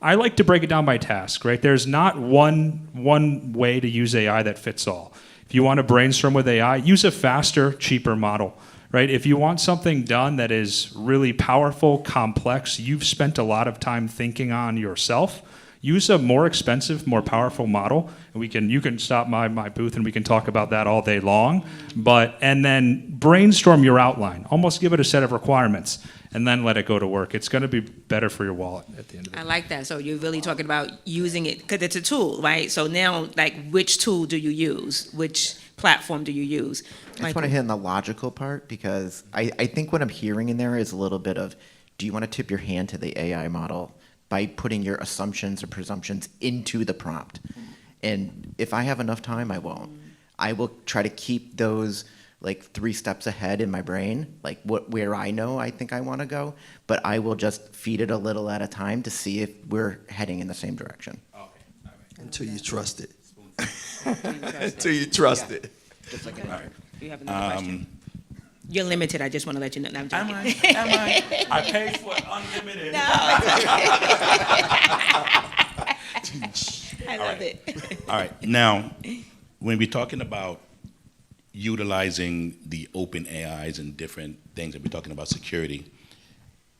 [SPEAKER 3] I like to break it down by task, right? There's not one way to use AI that fits all. If you want to brainstorm with AI, use a faster, cheaper model. Right? If you want something done that is really powerful, complex, you've spent a lot of time thinking on yourself, use a more expensive, more powerful model. And you can stop my booth and we can talk about that all day long. And then brainstorm your outline. Almost give it a set of requirements and then let it go to work. It's going to be better for your wallet at the end of the day.
[SPEAKER 1] I like that. So you're really talking about using it because it's a tool, right? So now, like, which tool do you use? Which platform do you use?
[SPEAKER 2] I just want to hit on the logical part because I think what I'm hearing in there is a little bit of, do you want to tip your hand to the AI model by putting your assumptions or presumptions into the prompt? And if I have enough time, I won't. I will try to keep those like 3 steps ahead in my brain, like where I know I think I want to go, but I will just feed it a little at a time to see if we're heading in the same direction.
[SPEAKER 4] Okay. All right. Until you trust it. Until you trust it.
[SPEAKER 1] Just like you have another question? You're limited. I just want to let you know. No, I'm joking.
[SPEAKER 5] Am I? I paid for unlimited.
[SPEAKER 1] No. I love it.
[SPEAKER 5] All right. Now, when we're talking about utilizing the open AIs and different things, and we're talking about security,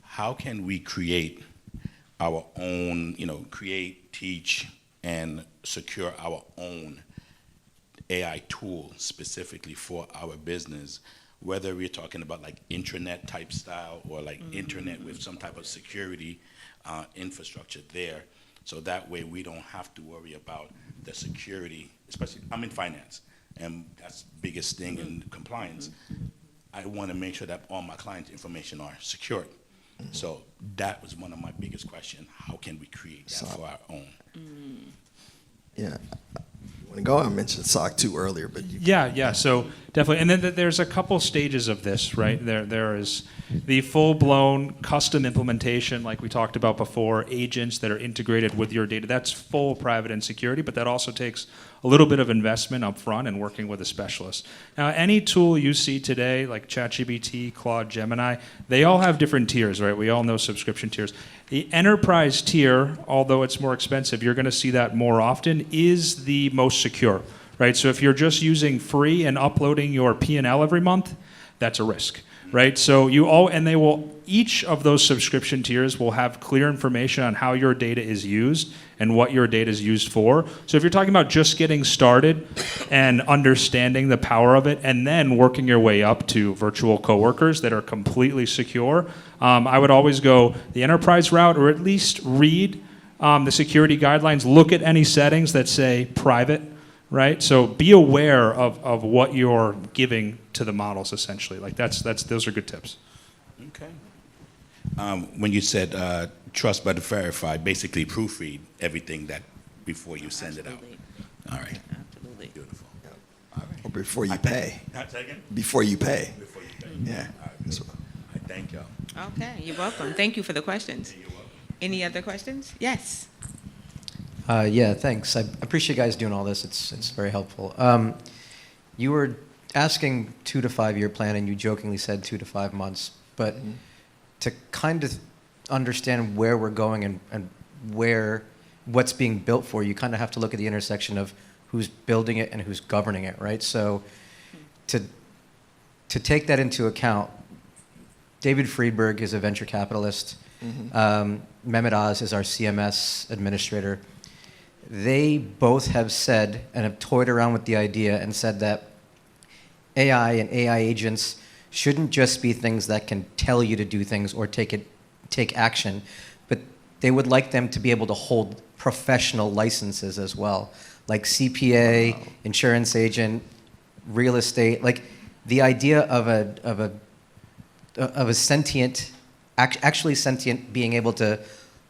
[SPEAKER 5] how can we create our own, create, teach, and secure our own AI tool specifically for our business, whether we're talking about like intranet type style or like internet with some type of security infrastructure there. So that way we don't have to worry about the security, especially I'm in finance and that's the biggest thing in compliance. I want to make sure that all my clients' information are secured. So that was one of my biggest questions. How can we create that for our own?
[SPEAKER 4] Yeah. Want to go? I mentioned SOC 2 earlier, but
[SPEAKER 3] Yeah. So definitely, and then there's a couple stages of this, right? There is the full-blown custom implementation, like we talked about before, agents that are integrated with your data. That's full private and security, but that also takes a little bit of investment up front and working with a specialist. Now, any tool you see today, like ChatGPT, Claude, Gemini, they all have different tiers, right? We all know subscription tiers. The enterprise tier, although it's more expensive, you're going to see that more often, is the most secure, right? So if you're just using free and uploading your P&L every month, that's a risk, right? So each of those subscription tiers will have clear information on how your data is used and what your data is used for. So if you're talking about just getting started and understanding the power of it and then working your way up to virtual coworkers that are completely secure, I would always go the enterprise route, or at least read the security guidelines, look at any settings that say private, right? So be aware of what you're giving to the models, essentially. Like those are good tips.
[SPEAKER 5] Okay. When you said trust but verify, basically proofread everything that before you send it out. All right.
[SPEAKER 1] Absolutely.
[SPEAKER 5] Beautiful.
[SPEAKER 4] All right. Or before you pay.
[SPEAKER 5] Say again?
[SPEAKER 4] Before you pay.
[SPEAKER 5] Before you pay.
[SPEAKER 4] Yeah.
[SPEAKER 5] All right.
[SPEAKER 4] So,
[SPEAKER 5] I thank y'all.
[SPEAKER 1] Okay, you're welcome. Thank you for the questions.
[SPEAKER 5] You're welcome.
[SPEAKER 1] Any other questions? Yes.
[SPEAKER 7] Yeah, thanks. I appreciate you guys doing all this. It's very helpful. You were asking 2 to 5 year plan, and you jokingly said 2 to 5 months, but to kind of understand where we're going and what's being built for, you kind of have to look at the intersection of who's building it and who's governing it, right? So to take that into account, David Friedberg is a venture capitalist. Mehmet Oz is our CMS administrator. They both have said and have toyed around with the idea and said that AI and AI agents shouldn't just be things that can tell you to do things or take action, but they would like them to be able to hold professional licenses as well, like CPA, insurance agent, real estate. Like the idea of a sentient, actually sentient, being able to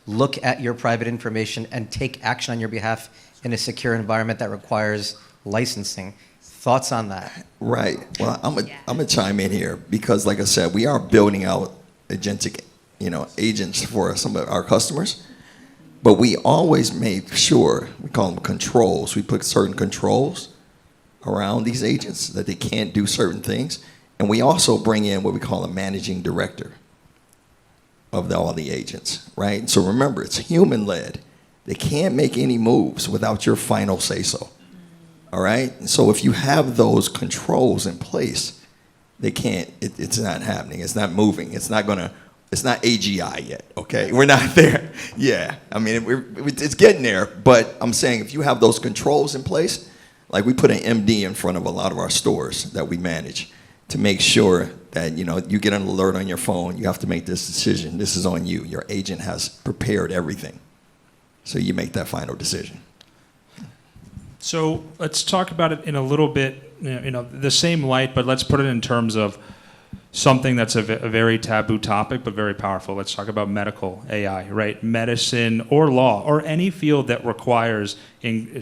[SPEAKER 7] look at your private information and take action on your behalf in a secure environment that requires licensing. Thoughts on that?
[SPEAKER 4] Right. Well, I'm gonna chime in here because, like I said, we are building out agentic, agents for some of our customers, but we always make sure we call them controls. We put certain controls around these agents that they can't do certain things, and we also bring in what we call a managing director of all the agents. Right. So remember, it's human led. They can't make any moves without your final say so. All right. So if you have those controls in place, they can't. It's not happening. It's not moving. It's not AGI yet. Okay, we're not there. Yeah. I mean, it's getting there. But I'm saying if you have those controls in place, like we put an MD in front of a lot of our stores that we manage to make sure that you get an alert on your phone. You have to make this decision. This is on you. Your agent has prepared everything, so you make that final decision.
[SPEAKER 3] So let's talk about it in a little bit, the same light, but let's put it in terms of something that's a very taboo topic, but very powerful. Let's talk about medical AI, right? Medicine or law or any field that requires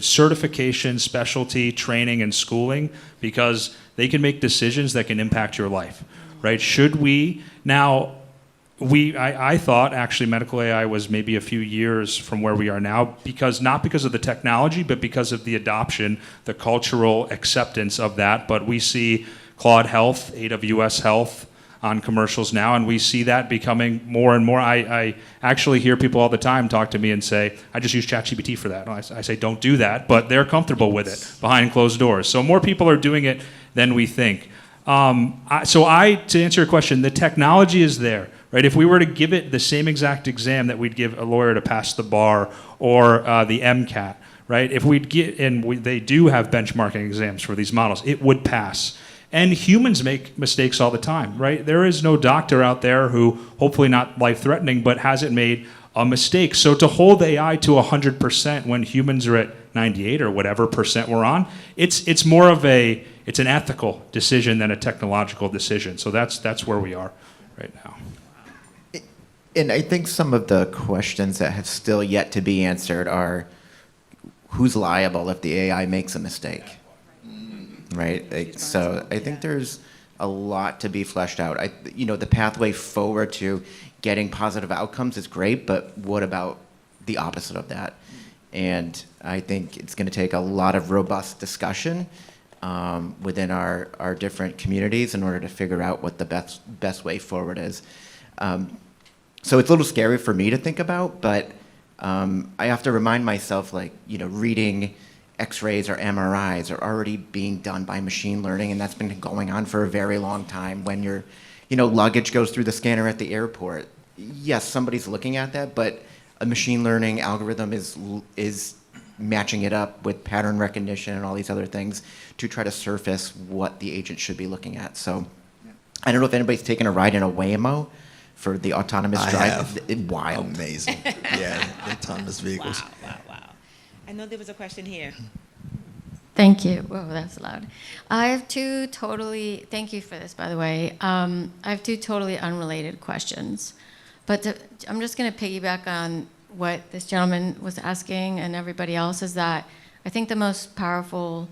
[SPEAKER 3] certification, specialty, training, and schooling, because they can make decisions that can impact your life, right? Should we now? I thought actually medical AI was maybe a few years from where we are now, not because of the technology, but because of the adoption, the cultural acceptance of that. But we see Claude Health, AWS Health on commercials now, and we see that becoming more and more. I actually hear people all the time talk to me and say, I just use ChatGPT for that. I say, don't do that, but they're comfortable with it behind closed doors. So more people are doing it than we think. To answer your question, the technology is there. Right? If we were to give it the same exact exam that we'd give a lawyer to pass the bar or the MCAT, right? If they do have benchmarking exams for these models, it would pass. And humans make mistakes all the time, right? There is no doctor out there who, hopefully not life-threatening, but hasn't made a mistake. So to hold AI to 100% when humans are at 98 or whatever percent we're on, it's more of an ethical decision than a technological decision. So that's where we are right now.
[SPEAKER 2] And I think some of the questions that have still yet to be answered are, who's liable if the AI makes a mistake, right? So I think there's a lot to be fleshed out. The pathway forward to getting positive outcomes is great, but what about the opposite of that? And I think it's going to take a lot of robust discussion within our different communities in order to figure out what the best way forward is. So it's a little scary for me to think about, but I have to remind myself, reading X-rays or MRIs are already being done by machine learning, and that's been going on for a very long time. When your, luggage goes through the scanner at the airport, yes, somebody's looking at that, but a machine learning algorithm is matching it up with pattern recognition and all these other things to try to surface what the agent should be looking at. So I don't know if anybody's taken a ride in a Waymo for the autonomous drive. Wild.
[SPEAKER 4] Amazing. Yeah, the autonomous vehicles.
[SPEAKER 1] Wow. I know there was a question here.
[SPEAKER 8] Thank you. Whoa, that's loud. Thank you for this, by the way. I have two totally unrelated questions. But I'm just going to piggyback on what this gentleman was asking and everybody else, is that I think the most powerful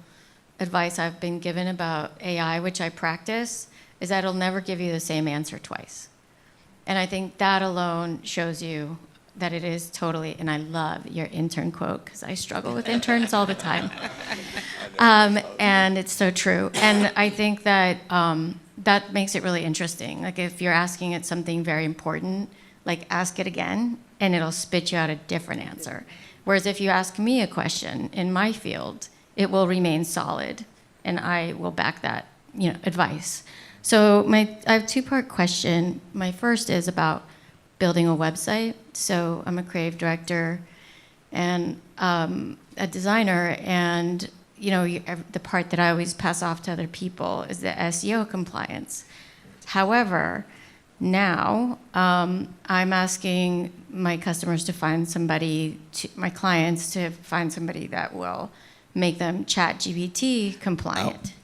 [SPEAKER 8] advice I've been given about AI, which I practice, is that it'll never give you the same answer twice. And I think that alone shows you that it is totally, and I love your intern quote, because I struggle with interns all the time. And it's so true. And I think that that makes it really interesting. Like if you're asking it something very important, like ask it again, and it'll spit you out a different answer. Whereas if you ask me a question in my field, it will remain solid, and I will back that, advice. So I have a two-part question. My first is about building a website. So I'm a creative director and a designer, and the part that I always pass off to other people is the SEO compliance. However, now I'm asking my customers to find somebody, my clients to find somebody that will make them ChatGPT compliant.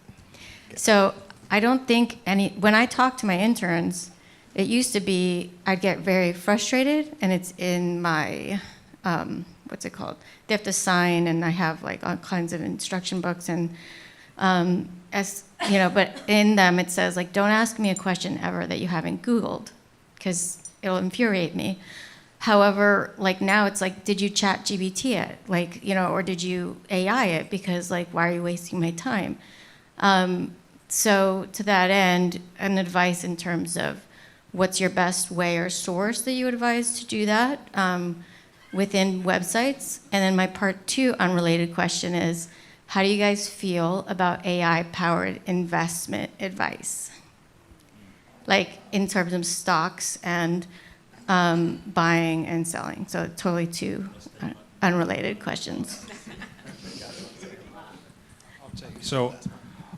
[SPEAKER 8] So I don't think when I talk to my interns, it used to be I'd get very frustrated, and it's in my, what's it called? They have to sign, and I have like all kinds of instruction books, and but in them it says like, don't ask me a question ever that you haven't Googled, because it'll infuriate me. However, like now it's like, did you ChatGPT it? Like, or did you AI it? Because like, why are you wasting my time? So to that end, an advice in terms of what's your best way or source that you advise to do that within websites? And then my part two unrelated question is, how do you guys feel about AI-powered investment advice? Like in terms of stocks and buying and selling. So totally two unrelated questions.
[SPEAKER 3] So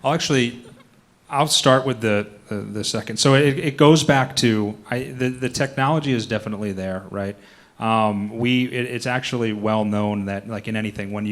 [SPEAKER 3] I'll start with the second. So it goes back to the technology is definitely there, right? It's actually well known that like in anything, when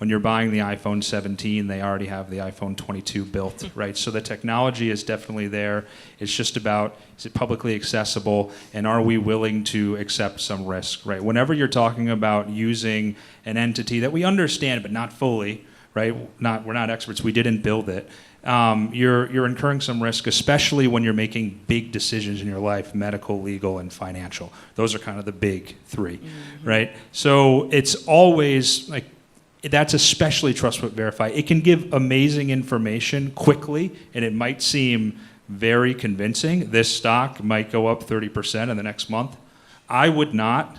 [SPEAKER 3] you're buying the iPhone 17, they already have the iPhone 22 built, right? So the technology is definitely there. It's just about, is it publicly accessible, and are we willing to accept some risk, right? Whenever you're talking about using an entity that we understand but not fully, right? We're not experts. We didn't build it. You're incurring some risk, especially when you're making big decisions in your life: medical, legal, and financial. Those are kind of the big three, right? So it's always like, that's especially trust but verify. It can give amazing information quickly, and it might seem very convincing. This stock might go up 30% in the next month. I would not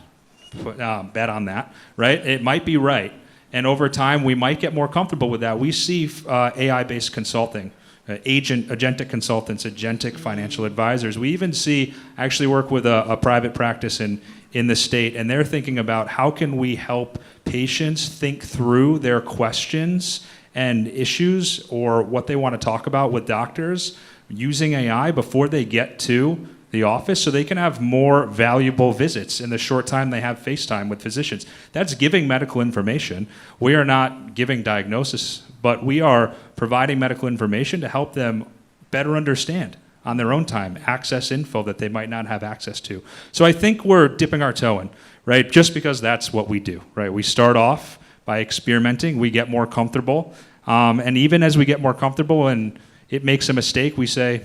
[SPEAKER 3] bet on that, right? It might be right. And over time, we might get more comfortable with that. We see AI-based consulting, agentic consultants, agentic financial advisors. We even see, I actually work with a private practice in the state, and they're thinking about how can we help patients think through their questions and issues or what they want to talk about with doctors using AI before they get to the office, so they can have more valuable visits in the short time they have FaceTime with physicians. That's giving medical information. We are not giving diagnosis, but we are providing medical information to help them better understand on their own time, access info that they might not have access to. So I think we're dipping our toe in, right? Just because that's what we do, right? We start off by experimenting, we get more comfortable, and even as we get more comfortable and it makes a mistake, we say,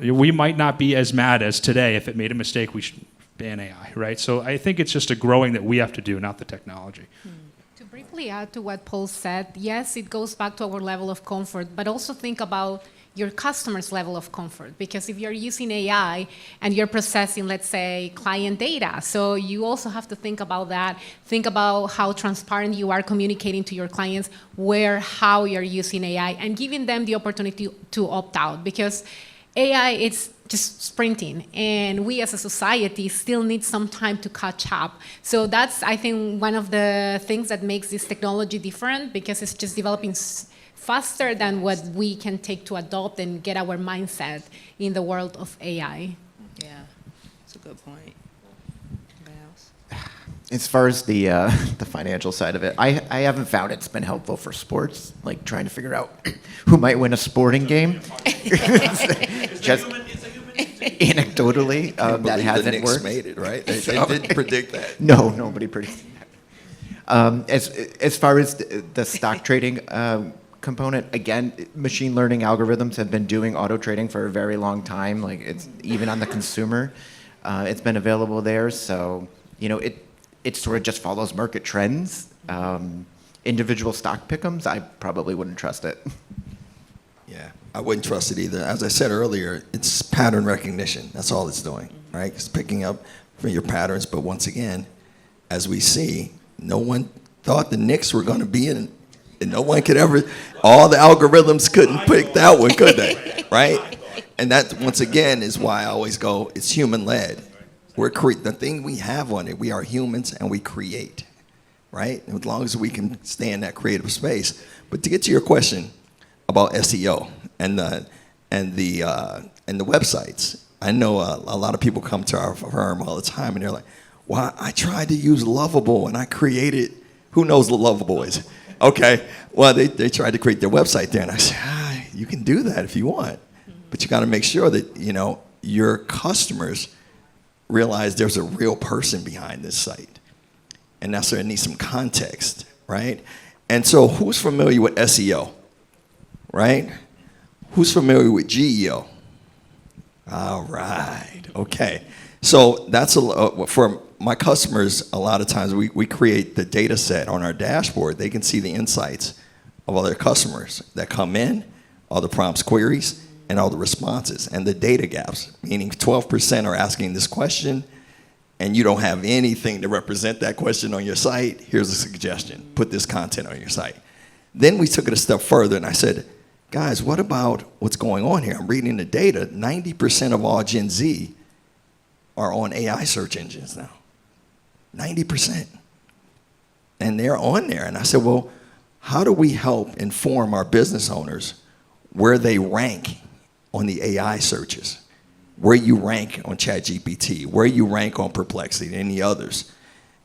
[SPEAKER 3] we might not be as mad as today. If it made a mistake, we should ban AI, right? So I think it's just a growing that we have to do, not the technology.
[SPEAKER 6] To briefly add to what Paul said, yes, it goes back to our level of comfort, but also think about your customer's level of comfort. Because if you're using AI and you're processing, let's say, client data, so you also have to think about that. Think about how transparent you are communicating to your clients, how you're using AI, and giving them the opportunity to opt out. Because AI, it's just sprinting, and we as a society still need some time to catch up. So that's, I think, one of the things that makes this technology different, because it's just developing faster than what we can take to adopt and get our mindset in the world of AI.
[SPEAKER 1] Yeah, that's a good point. Anybody else?
[SPEAKER 2] As far as the financial side of it, I haven't found it's been helpful for sports, like trying to figure out who might win a sporting game. Just anecdotally, that hasn't
[SPEAKER 4] the Knicks
[SPEAKER 2] worked.
[SPEAKER 4] made it, right? They didn't predict that.
[SPEAKER 2] No, nobody predicted that. As far as the stock trading component, again, machine learning algorithms have been doing auto trading for a very long time. Like, it's even on the consumer, it's been available there. So it sort of just follows market trends. individual stock pick'ems, I probably wouldn't trust it.
[SPEAKER 4] Yeah, I wouldn't trust it either. As I said earlier, it's pattern recognition. That's all it's doing, right? It's picking up from your patterns. But once again, as we see, no one thought the Knicks were going to be in, and no one could ever, all the algorithms couldn't pick that one, could they? Right? And that, once again, is why I always go, it's human-led. The thing we have on it, we are humans and we create, right? As long as we can stay in that creative space. But to get to your question about SEO and the websites, I know a lot of people come to our firm all the time and they're like, well, I tried to use Lovable and I created, who knows what Lovable is? Okay, well, they tried to create their website there and I said, you can do that if you want, but you got to make sure that, you know, your customers realize there's a real person behind this site. And that's where it needs some context, right? And so who's familiar with SEO, right? Who's familiar with GEO? All right, okay. So that's for my customers, a lot of times we create the data set on our dashboard. They can see the insights of all their customers that come in, all the prompts, queries, and all the responses, and the data gaps, meaning 12% are asking this question, and you don't have anything to represent that question on your site. Here's a suggestion. Put this content on your site. Then we took it a step further, and I said, guys, what about what's going on here? I'm reading the data. 90% of all Gen Z are on AI search engines now. 90%. And they're on there. And I said, well, how do we help inform our business owners where they rank on the AI searches, where you rank on ChatGPT, where you rank on Perplexity, and any others?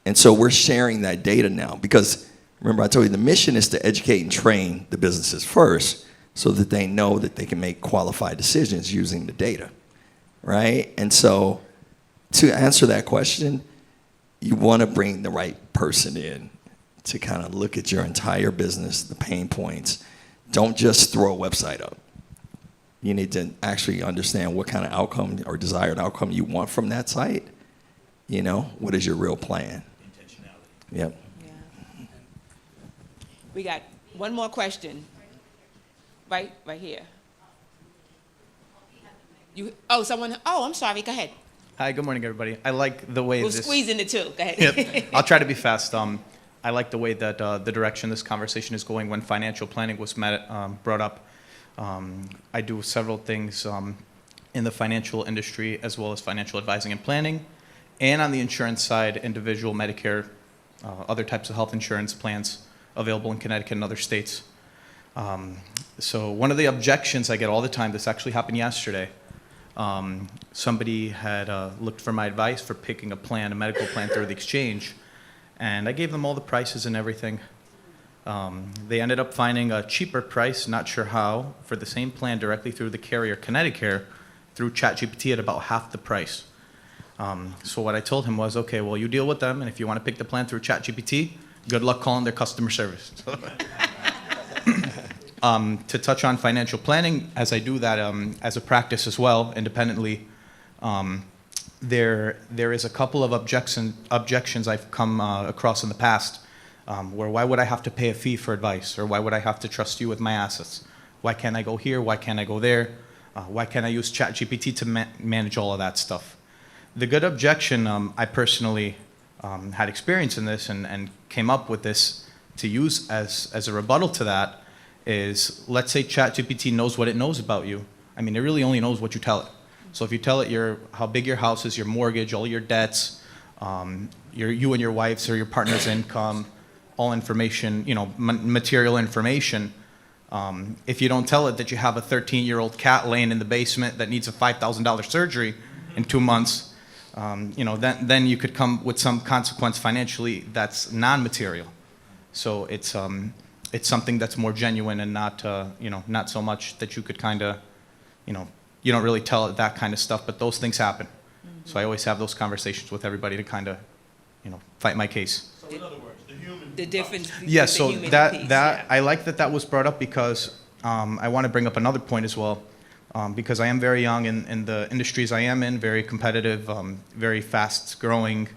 [SPEAKER 4] And so we're sharing that data now because, remember I told you, the mission is to educate and train the businesses first so that they know that they can make qualified decisions using the data, right? And so to answer that question, you want to bring the right person in to kind of look at your entire business, the pain points. Don't just throw a website up. You need to actually understand what kind of outcome or desired outcome you want from that site. You know, what is your real plan? Intentionality. Yep.
[SPEAKER 1] Yeah. We got one more question. Right here. I'm sorry, go ahead.
[SPEAKER 9] Hi, good morning, everybody. I like the way
[SPEAKER 1] We'll squeeze into two, go ahead.
[SPEAKER 9] Yep. I'll try to be fast. I like the way that the direction this conversation is going when financial planning was brought up. I do several things in the financial industry as well as financial advising and planning. And on the insurance side, individual Medicare, other types of health insurance plans available in Connecticut and other states. So one of the objections I get all the time, this actually happened yesterday, somebody had looked for my advice for picking a plan, a medical plan through the exchange, and I gave them all the prices and everything. They ended up finding a cheaper price, not sure how, for the same plan directly through the carrier Connecticut through ChatGPT at about half the price. So what I told him was, okay, well, you deal with them, and if you want to pick the plan through ChatGPT, good luck calling their customer service. To touch on financial planning, as I do that as a practice as well, independently, there is a couple of objections I've come across in the past, where why would I have to pay a fee for advice, or why would I have to trust you with my assets? Why can't I go here? Why can't I go there? Why can't I use ChatGPT to manage all of that stuff? The good objection, I personally had experience in this and came up with this to use as a rebuttal to that is, let's say ChatGPT knows what it knows about you. I mean, it really only knows what you tell it. So if you tell it how big your house is, your mortgage, all your debts, you and your wife's or your partner's income, all information, material information. If you don't tell it that you have a 13-year-old cat laying in the basement that needs a $5,000 surgery in 2 months, then you could come with some consequence financially that's non-material. So it's something that's more genuine and not not so much that you could kind of, you don't really tell it that kind of stuff, but those things happen. Mm-hmm. So I always have those conversations with everybody to kind of, fight my case.
[SPEAKER 5] So in other words,
[SPEAKER 1] the difference.
[SPEAKER 9] Yeah, so I like that was brought up because I want to bring up another point as well, because I am very young in the industries I am in, very competitive, very fast growing,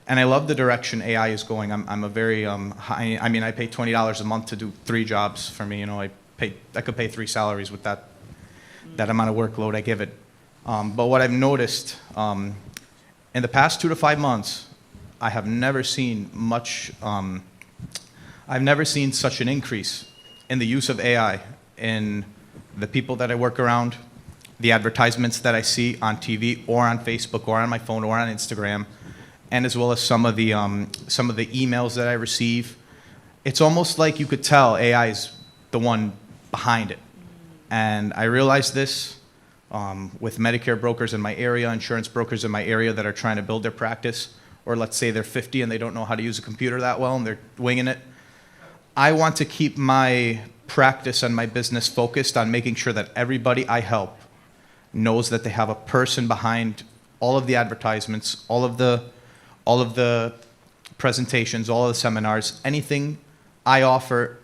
[SPEAKER 9] And I love the direction AI is going. I'm a very high, I mean, I pay $20 a month to do 3 jobs for me. You know, I could pay 3 salaries with that amount of workload I give it. But what I've noticed in the past 2 to 5 months, I have never seen much, I've never seen such an increase in the use of AI in the people that I work around, the advertisements that I see on TV or on Facebook or on my phone or on Instagram, and as well as some of the emails that I receive. It's almost like you could tell AI is the one behind it. And I realized this with Medicare brokers in my area, insurance brokers in my area that are trying to build their practice, or let's say they're 50 and they don't know how to use a computer that well and they're winging it. I want to keep my practice and my business focused on making sure that everybody I help knows that they have a person behind all of the advertisements, all of the presentations, all of the seminars, anything I offer,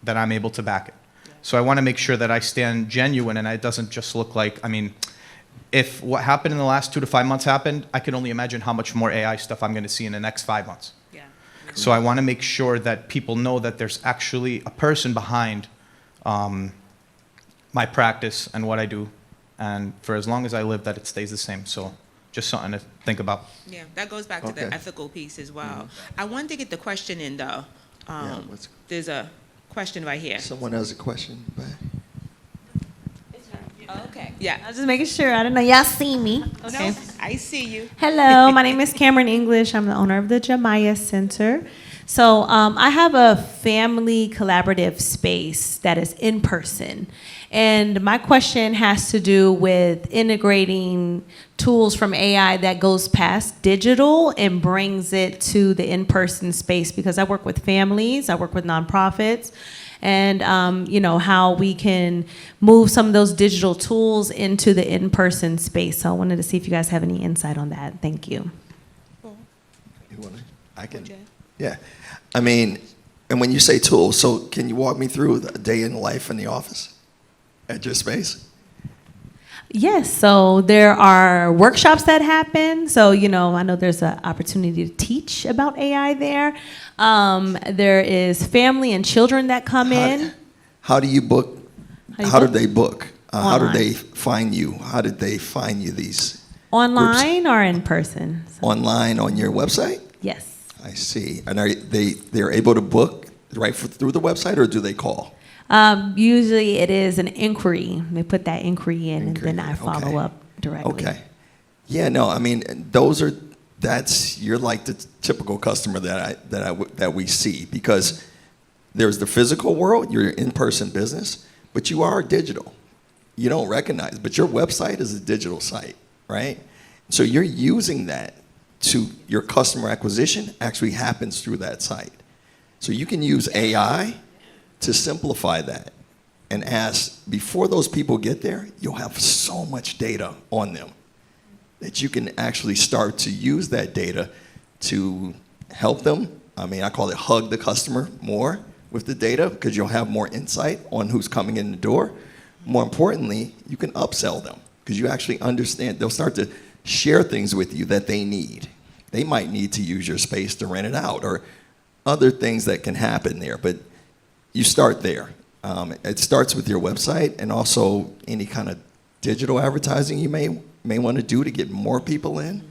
[SPEAKER 9] that I'm able to back it. So I want to make sure that I stand genuine and it doesn't just look like, I mean, if what happened in the last 2 to 5 months happened, I can only imagine how much more AI stuff I'm going to see in the next 5 months.
[SPEAKER 1] Yeah.
[SPEAKER 9] So I want to make sure that people know that there's actually a person behind my practice and what I do, and for as long as I live, that it stays the same. So just something to think about.
[SPEAKER 1] Yeah, that goes back to the ethical piece as well. I wanted to get the question in, though. There's a question right here.
[SPEAKER 4] Someone has a question.
[SPEAKER 1] Oh, okay. Yeah.
[SPEAKER 10] I was just making sure. I don't know. Y'all see me. Okay.
[SPEAKER 1] No, I see you.
[SPEAKER 10] Hello, my name is Cameron English. I'm the owner of the Jemiah Center. So I have a family collaborative space that is in person. And my question has to do with integrating tools from AI that goes past digital and brings it to the in-person space, because I work with families, I work with nonprofits, and you know, how we can move some of those digital tools into the in-person space. So I wanted to see if you guys have any insight on that. Thank you.
[SPEAKER 4] I can. Yeah. I mean, and when you say tools, so can you walk me through a day in life in the office at your space?
[SPEAKER 10] Yes, so there are workshops that happen. So, you know, I know there's an opportunity to teach about AI there. There is family and children that come in.
[SPEAKER 4] How do you book? How did they book? How did
[SPEAKER 10] Online.
[SPEAKER 4] they find you? How did they find you, these
[SPEAKER 10] Online
[SPEAKER 4] groups?
[SPEAKER 10] or in person? So,
[SPEAKER 4] Online on your website?
[SPEAKER 10] yes.
[SPEAKER 4] I see. And are they're able to book right through the website, or do they call?
[SPEAKER 10] Usually it is an inquiry. They put that inquiry in, and then I
[SPEAKER 4] Inquiry,
[SPEAKER 10] follow
[SPEAKER 4] okay.
[SPEAKER 10] up directly.
[SPEAKER 4] Okay. Yeah, no, I mean, you're like the typical customer that we see, because there's the physical world, your in-person business, but you are digital. You don't recognize, but your website is a digital site, right? So you're using that to your customer acquisition actually happens through that site. So you can use AI to simplify that and ask, before those people get there, you'll have so much data on them that you can actually start to use that data to help them. I mean, I call it hug the customer more with the data, because you'll have more insight on who's coming in the door. More importantly, you can upsell them, because you actually understand. They'll start to share things with you that they need. They might need to use your space to rent it out, or other things that can happen there. But you start there. It starts with your website, and also any kind of digital advertising you may want to do to get more people in.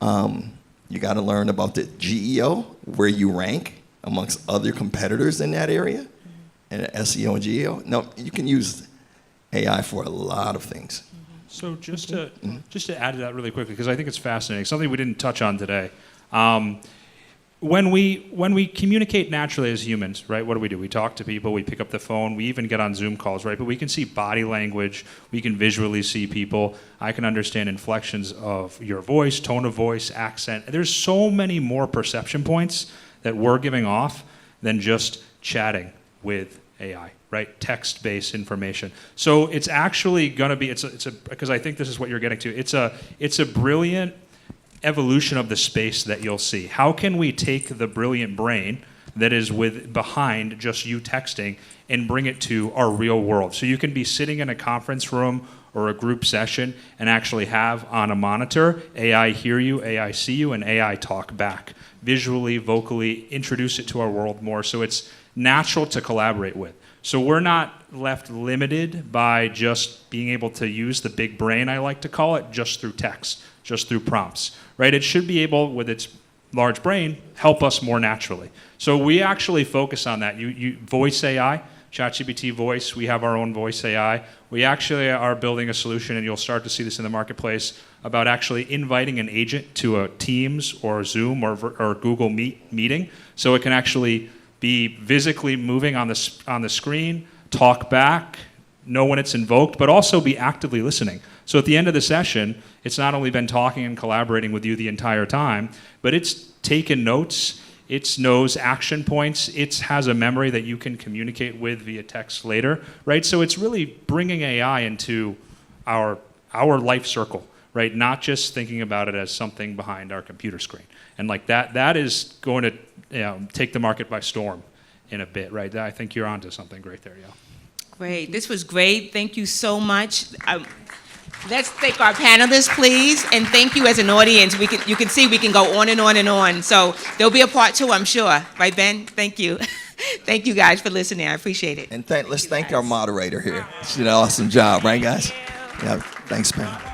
[SPEAKER 4] You got to learn about the GEO, where you rank amongst other competitors in that area, and SEO and GEO. No, you can use AI for a lot of things.
[SPEAKER 3] So just to add to that really quickly, because I think it's fascinating, something we didn't touch on today. When we communicate naturally as humans, right, what do? We talk to people, we pick up the phone, we even get on Zoom calls, right? But we can see body language, we can visually see people. I can understand inflections of your voice, tone of voice, accent. There's so many more perception points that we're giving off than just chatting with AI, right? Text-based information. So it's actually going to be, because I think this is what you're getting to. It's a brilliant evolution of the space that you'll see. How can we take the brilliant brain that is behind just you texting and bring it to our real world? So you can be sitting in a conference room or a group session and actually have on a monitor AI hear you, AI see you, and AI talk back. Visually, vocally, introduce it to our world more so it's natural to collaborate with. So we're not left limited by just being able to use the big brain, I like to call it, just through text, just through prompts, right? It should be able, with its large brain, help us more naturally. So we actually focus on that. You voice AI, ChatGPT voice, we have our own voice AI. We actually are building a solution, and you'll start to see this in the marketplace, about actually inviting an agent to a Teams or Zoom or Google Meet meeting, so it can actually be physically moving on the screen, talk back, know when it's invoked, but also be actively listening. So at the end of the session, it's not only been talking and collaborating with you the entire time, but it's taken notes, it knows action points, it has a memory that you can communicate with via text later, right? So it's really bringing AI into our life circle, right? Not just thinking about it as something behind our computer screen. And like that is going to take the market by storm in a bit, right? I think you're onto something great there, yeah.
[SPEAKER 1] Great. This was great. Thank you so much. Let's thank our panelists, please, and thank you as an audience. You can see we can go on and on and on. So there'll be a part 2, I'm sure. Right, Ben? Thank you. Thank you guys for listening. I appreciate it.
[SPEAKER 4] And let's thank our moderator here. She did an awesome job, right, guys? Yeah. Thanks, man.